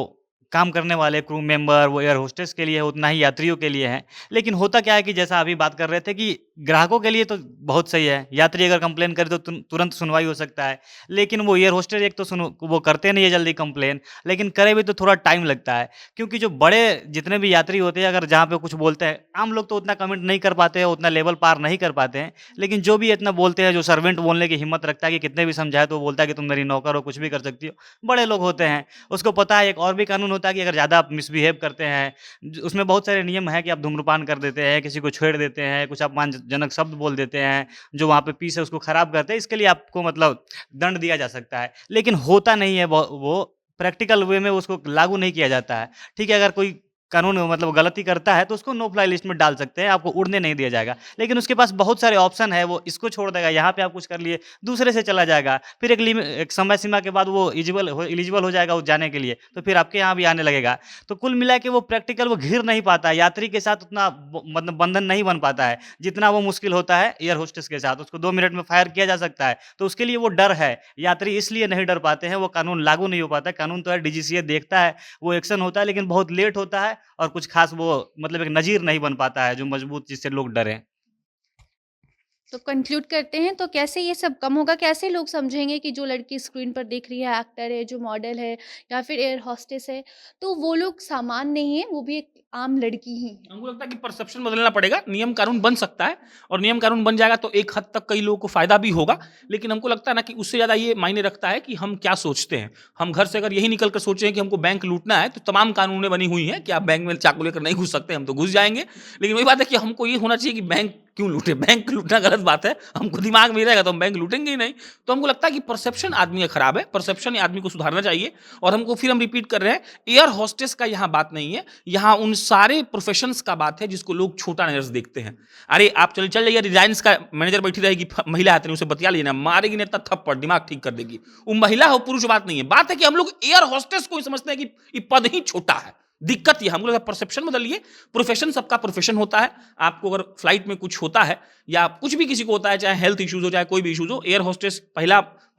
Speaker 3: काम करने वाले क्रू मेंबर, वो एयर होस्टेस के लिए है, उतना ही यात्रियों के लिए है। लेकिन होता क्या है कि जैसा अभी बात कर रहे थे कि ग्राहकों के लिए तो बहुत सही है, यात्री अगर कंप्लेन करे तो तुरंत सुनवाई हो सकता है। लेकिन वो एयर होस्टेस एक तो वो करते नहीं है जल्दी कंप्लेन, लेकिन करे भी तो थोड़ा टाइम लगता है। क्योंकि जो बड़े जितने भी यात्री होते हैं अगर जहाँ पे कुछ बोलते हैं, आम लोग तो उतना कमेंट नहीं कर पाते हैं, उतना लेवल पार नहीं कर पाते हैं। लेकिन जो भी इतना बोलते हैं, जो सर्वेंट बोलने की हिम्मत रखता है कि कितने भी समझाए तो वो बोलता है कि तुम मेरी नौकर हो, कुछ भी कर सकती हो। बड़े लोग होते हैं, उसको पता है एक और भी कानून होता है कि अगर ज़्यादा आप मिसबिहेव करते हैं, उसमें बहुत सारे नियम हैं कि आप धूम्रपान कर देते हैं, किसी को छेड़ देते हैं, कुछ अपमानजनक शब्द बोल देते हैं, जो वहाँ पे पीस है उसको खराब करते हैं, इसके लिए आपको मतलब दंड दिया जा सकता है। लेकिन होता नहीं है वो प्रैक्टिकल वे में उसको लागू नहीं किया जाता है। ठीक है, अगर कोई कानून मतलब गलती करता है तो उसको नो फ्लाई लिस्ट में डाल सकते हैं, आपको उड़ने नहीं दिया जाएगा। लेकिन उसके पास बहुत सारे ऑप्शन है, वो इसको छोड़ देगा, यहाँ पे आप कुछ कर लिए, दूसरे से चला जाएगा, फिर एक समय सीमा के बाद वो एलिजिबल हो जाएगा उस जाने के लिए, तो फिर आपके यहाँ भी आने लगेगा। तो कुल मिला के वो प्रैक्टिकल वो घिर नहीं पाता है, यात्री के साथ उतना मतलब बंधन नहीं बन पाता है, जितना वो मुश्किल होता है एयर होस्टेस के साथ। उसको 2 मिनट में फायर किया जा सकता है, तो उसके लिए वो डर है। यात्री इसलिए नहीं डर पाते हैं, वो कानून लागू नहीं हो पाता है। कानून तो है, डीजीसीए देखता है, वो एक्शन होता है, लेकिन बहुत लेट होता है और कुछ खास वो मतलब एक नज़ीर नहीं बन पाता है जो मजबूत जिससे लोग डरें।
Speaker 5: तो कंक्लूड करते हैं, तो कैसे ये सब कम होगा? कैसे लोग समझेंगे कि जो लड़की स्क्रीन पर दिख रही है, एक्टर है, जो मॉडल है या फिर एयर होस्टेस है, तो वो लोग सामान नहीं है, वो भी एक आम लड़की ही है।
Speaker 1: हमको लगता है कि परसेप्शन बदलना पड़ेगा। नियम कानून बन सकता है और नियम कानून बन जाएगा तो एक हद तक कई लोगों को फायदा भी होगा। लेकिन हमको लगता है ना कि उससे ज़्यादा ये मायने रखता है कि हम क्या सोचते हैं। हम घर से अगर यही निकल कर सोचें कि हमको बैंक लूटना है, तो तमाम कानूनें बनी हुई हैं कि आप बैंक में चाकू लेकर नहीं घुस सकते, हम तो घुस जाएंगे। लेकिन वही बात है कि हमको ये होना चाहिए कि बैंक क्यों लूटे। बैंक लूटना गलत बात है, हमको दिमाग में रहेगा तो हम बैंक लूटेंगे ही नहीं। तो हमको लगता है कि परसेप्शन आदमी का खराब है, परसेप्शन आदमी को सुधारना चाहिए। और हमको फिर हम रिपीट कर रहे हैं, एयर होस्टेस का यहाँ बात नहीं है, यहाँ उन सारे प्रोफेशंस का बात है जिसको लोग छोटा नजर से देखते हैं। अरे आप चल जाइए, रिलायंस का मैनेजर बैठी रहेगी, महिला आती है, उसे बतिया लेना, मारेगी नहीं इतना थप्पड़, दिमाग ठीक कर देगी। वो महिला हो पुरुष बात नहीं है, बात है कि हम लोग एयर होस्टेस को ही समझते हैं कि ये पद ही छोटा है। दिक्कत ये, हमको लगता है परसेप्शन बदलिए। प्रोफेशन सबका प्रोफेशन होता है। आपको अगर फ्लाइट में कुछ होता है या कुछ भी किसी को होता है, चाहे हेल्थ इश्यूज हो, चाहे कोई भी इश्यूज हो, एयर होस्टेस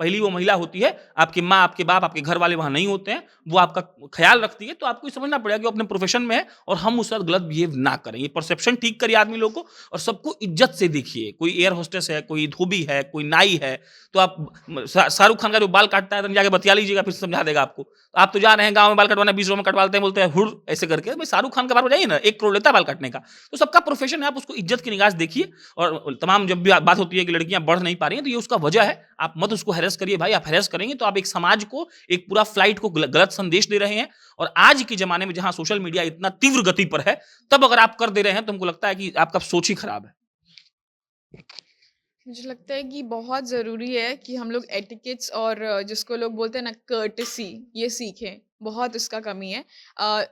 Speaker 1: पहली वो महिला होती है। आपकी माँ, आपके बाप, आपके घर वाले वहां नहीं होते हैं, वो आपका ख्याल रखती है। तो आपको ये समझना पड़ेगा कि वो अपने प्रोफेशन में है और हम उस साथ गलत बिहेव ना करें। ये परसेप्शन ठीक करिए आदमी लोग को और सबको इज्जत से देखिए। कोई एयर होस्टेस है, कोई धोबी है, कोई नाई है, तो आप शाहरुख खान का जो बाल काटता है तो जाके बतिया लीजिएगा, फिर समझा देगा आपको। आप तो जा रहे हैं गांव में बाल कटवाना, 20 रुपए में कटवाते हैं, बोलते हैं हुर ऐसे करके। भाई शाहरुख खान का बाल बजाइए ना, 1 करोड़ लेता है बाल काटने का। तो सबका प्रोफेशन है, आप उसको इज्जत की निगाह से देखिए। और तमाम जब भी बात होती है कि लड़कियां बढ़ नहीं पा रही हैं, तो ये उसका वजह है। आप मत उसको हैरेस करिए भाई, आप हैरेस करेंगे तो आप एक समाज को, एक पूरा फ्लाइट को गलत संदेश दे रहे हैं। और आज के जमाने में जहां सोशल मीडिया इतना तीव्र गति पर है, तब अगर आप कर दे रहे हैं तो हमको लगता है कि आपका सोच ही खराब है।
Speaker 4: मुझे लगता है कि बहुत ज़रूरी है कि हम लोग एटिकेट्स और जिसको लोग बोलते हैं ना कर्टेसी, ये सीखें। बहुत इसका कमी है।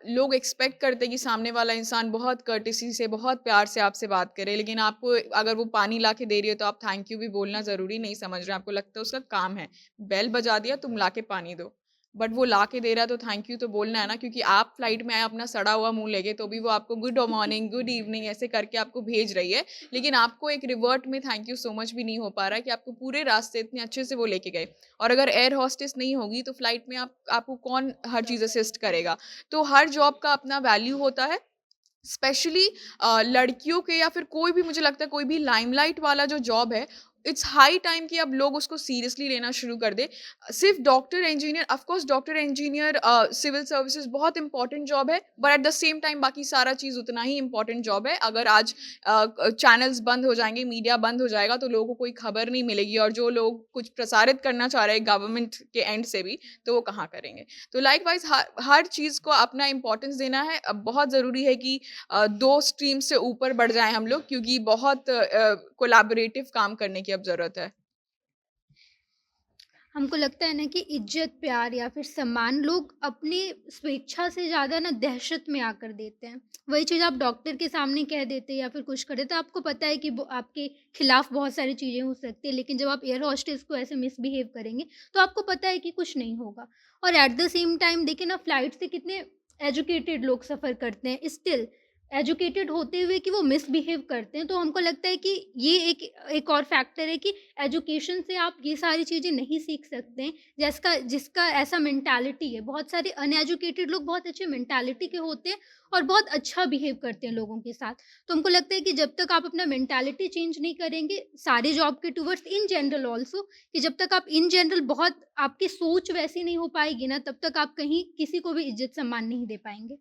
Speaker 4: लोग एक्सपेक्ट करते हैं कि सामने वाला इंसान बहुत कर्टेसी से, बहुत प्यार से आपसे बात करे, लेकिन आपको अगर वो पानी ला के दे रही है तो आप थैंक यू भी बोलना ज़रूरी नहीं समझ रहे हैं। आपको लगता है उसका काम है, बेल बजा दिया तुम ला के पानी दो, बट वो ला के दे रहा है तो थैंक यू तो बोलना है ना। क्योंकि आप फ्लाइट में आए अपना सड़ा हुआ मुंह लेके, तो भी वो आपको गुड मॉर्निंग, गुड इवनिंग ऐसे करके आपको भेज रही है, लेकिन आपको एक रिवर्ट में थैंक यू सो मच भी नहीं हो पा रहा है कि आपको पूरे रास्ते इतने अच्छे से वो लेके गए। और अगर एयर होस्टेस नहीं होगी तो फ्लाइट में आपको कौन हर चीज़ असिस्ट करेगा। तो हर जॉब का अपना वैल्यू होता है, स्पेशली लड़कियों के, या फिर कोई भी, मुझे लगता है कोई भी लाइमलाइट वाला जो जॉब है, इट्स हाई टाइम कि अब लोग उसको सीरियसली लेना शुरू कर दे। सिर्फ doctor engineer, of course doctor engineer, civil services बहुत इंपॉर्टेंट जॉब है, but at the same time बाकी सारा चीज़ उतना ही इंपॉर्टेंट जॉब है। अगर आज चैनल्स बंद हो जाएंगे, मीडिया बंद हो जाएगा, तो लोगों को कोई खबर नहीं मिलेगी, और जो लोग कुछ प्रसारित करना चाह रहे हैं गवर्नमेंट के एंड से भी, तो वो कहाँ करेंगे। तो लाइकवाइज हर चीज़ को अपना इंपॉर्टेंस देना है। अब बहुत ज़रूरी है कि 2 स्ट्रीम से ऊपर बढ़ जाएँ हम लोग, क्योंकि बहुत कोलैबोरेटिव काम करने की अब ज़रूरत है।
Speaker 2: हमको लगता है ना कि इज्जत, प्यार या फिर सम्मान लोग अपनी स्वेच्छा से ज़्यादा ना दहशत में आकर देते हैं। वही चीज़ आप डॉक्टर के सामने कह देते या फिर कुछ कर देते, आपको पता है कि वो आपके खिलाफ बहुत सारी चीज़ें हो सकती है, लेकिन जब आप एयर होस्टेस को ऐसे मिसबिहेव करेंगे तो आपको पता है कि कुछ नहीं होगा। और एट द सेम टाइम देखिए ना, फ्लाइट से कितने एजुकेटेड लोग सफ़र करते हैं, स्टिल एजुकेटेड होते हुए कि वो मिसबिहेव करते हैं। तो हमको लगता है कि ये एक और फैक्टर है कि एजुकेशन से आप ये सारी चीज़ें नहीं सीख सकते हैं, जिसका ऐसा मेंटालिटी है। बहुत सारे अनएजुकेटेड लोग बहुत अच्छे मेंटालिटी के होते हैं और बहुत अच्छा बिहेव करते हैं लोगों के साथ। तो हमको लगता है कि जब तक आप अपना मेंटालिटी चेंज नहीं करेंगे, सारे जॉब के टुवर्ड्स इन जनरल ऑल्सो, कि जब तक आप इन जनरल बहुत आपकी सोच वैसी नहीं हो पाएगी ना, तब तक आप कहीं किसी को भी इज़्ज़त-सम्मान नहीं दे पाएँगे।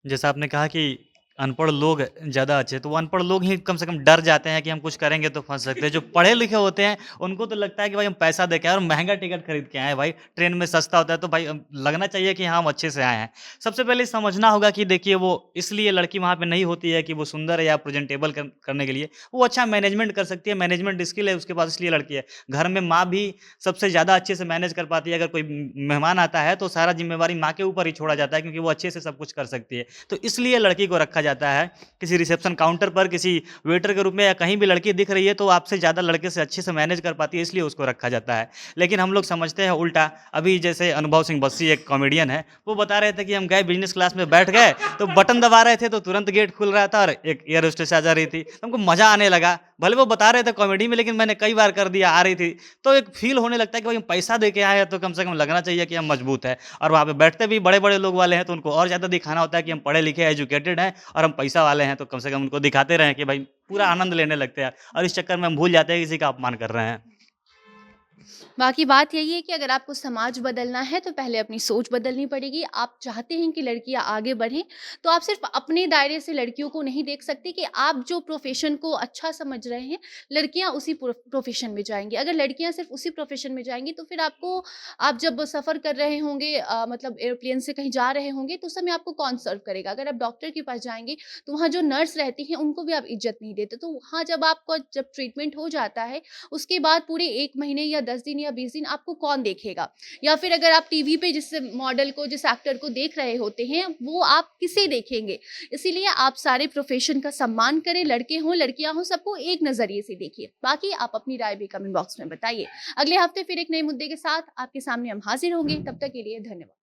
Speaker 3: जैसा आपने कहा कि अनपढ़ लोग ज़्यादा अच्छे, तो वो अनपढ़ लोग ही कम से कम डर जाते हैं कि हम कुछ करेंगे तो फँस सकते हैं। जो पढ़े लिखे होते हैं, उनको तो लगता है कि भाई हम पैसा दे के आए और महँगा टिकट खरीद के आए हैं भाई, ट्रेन में सस्ता होता है तो भाई लगना चाहिए कि हाँ, हम अच्छे से आए हैं। सबसे पहले समझना होगा कि देखिए वो इसलिए लड़की वहाँ पे नहीं होती है कि वो सुंदर है या प्रेज़ेंटेबल करने के लिए, वो अच्छा मैनेजमेंट कर सकती है, मैनेजमेंट स्किल है उसके पास इसलिए लड़की है। घर में माँ भी सबसे ज़्यादा अच्छे से मैनेज कर पाती है, अगर कोई मेहमान आता है तो सारा ज़िम्मेवारी माँ के ऊपर ही छोड़ा जाता है क्योंकि वो अच्छे से सब कुछ कर सकती है। तो इसलिए लड़की को रखा जाता है किसी रिसेप्शन काउंटर पर, किसी वेटर के रूप में, या कहीं भी लड़की दिख रही है तो आपसे ज़्यादा लड़के से अच्छे से मैनेज कर पाती है, इसलिए उसको रखा जाता है। लेकिन हम लोग समझते हैं उल्टा। अभी जैसे अनुभव सिंह बस्सी एक कॉमेडियन है, वो बता रहे थे कि हम गए बिज़नेस क्लास में बैठ गए, तो बटन दबा रहे थे तो तुरंत गेट खुल रहा था और एक एयर होस्टेस आ जा रही थी। तो हमको मज़ा आने लगा। भले वो बता रहे थे कॉमेडी में, लेकिन मैंने कई बार कर दिया, आ रही थी। तो एक फ़ील होने लगता है कि भाई हम पैसा दे के आए हैं तो कम से कम लगना चाहिए कि हम मजबूत हैं। और वहाँ पे बैठते भी बड़े-बड़े लोग वाले हैं तो उनको और ज़्यादा दिखाना होता है कि हम पढ़े लिखे, एजुकेटेड हैं और हम पैसा वाले हैं, तो कम से कम उनको दिखाते रहें कि भाई पूरा आनंद लेने लगते हैं और इस चक्कर में हम भूल जाते हैं किसी का अपमान कर रहे हैं।
Speaker 5: बाकी बात यही है कि अगर आपको समाज बदलना है तो पहले अपनी सोच बदलनी पड़ेगी। आप चाहते हैं कि लड़कियां आगे बढ़ें, तो आप सिर्फ अपने दायरे से लड़कियों को नहीं देख सकते कि आप जो प्रोफेशन को अच्छा समझ रहे हैं, लड़कियां उसी प्रोफेशन में जाएंगी। अगर लड़कियां सिर्फ उसी प्रोफेशन में जाएंगी तो फिर आप जब सफ़र कर रहे होंगे, मतलब एयरप्लेन से कहीं जा रहे होंगे, तो उस समय आपको कौन सर्व करेगा? अगर आप डॉक्टर के पास जाएंगे तो वहाँ जो नर्स रहती हैं उनको भी आप इज्जत नहीं देते। तो वहाँ जब ट्रीटमेंट हो जाता है, उसके बाद पूरे 1 महीने या 10 दिन या 20 दिन आपको कौन देखेगा? या फिर अगर आप टीवी पे जिस मॉडल को, जिस एक्टर को देख रहे होते हैं, वो आप किसे देखेंगे? इसीलिए आप सारे प्रोफ़ेशन का सम्मान करें, लड़के हों, लड़कियाँ हों, सबको एक नज़रिए से देखिए। बाकी आप अपनी राय भी कमेंट बॉक्स में बताइए। अगले हफ्ते फिर एक नए मुद्दे के साथ आपके सामने हम हाज़िर होंगे। तब तक के लिए धन्यवाद।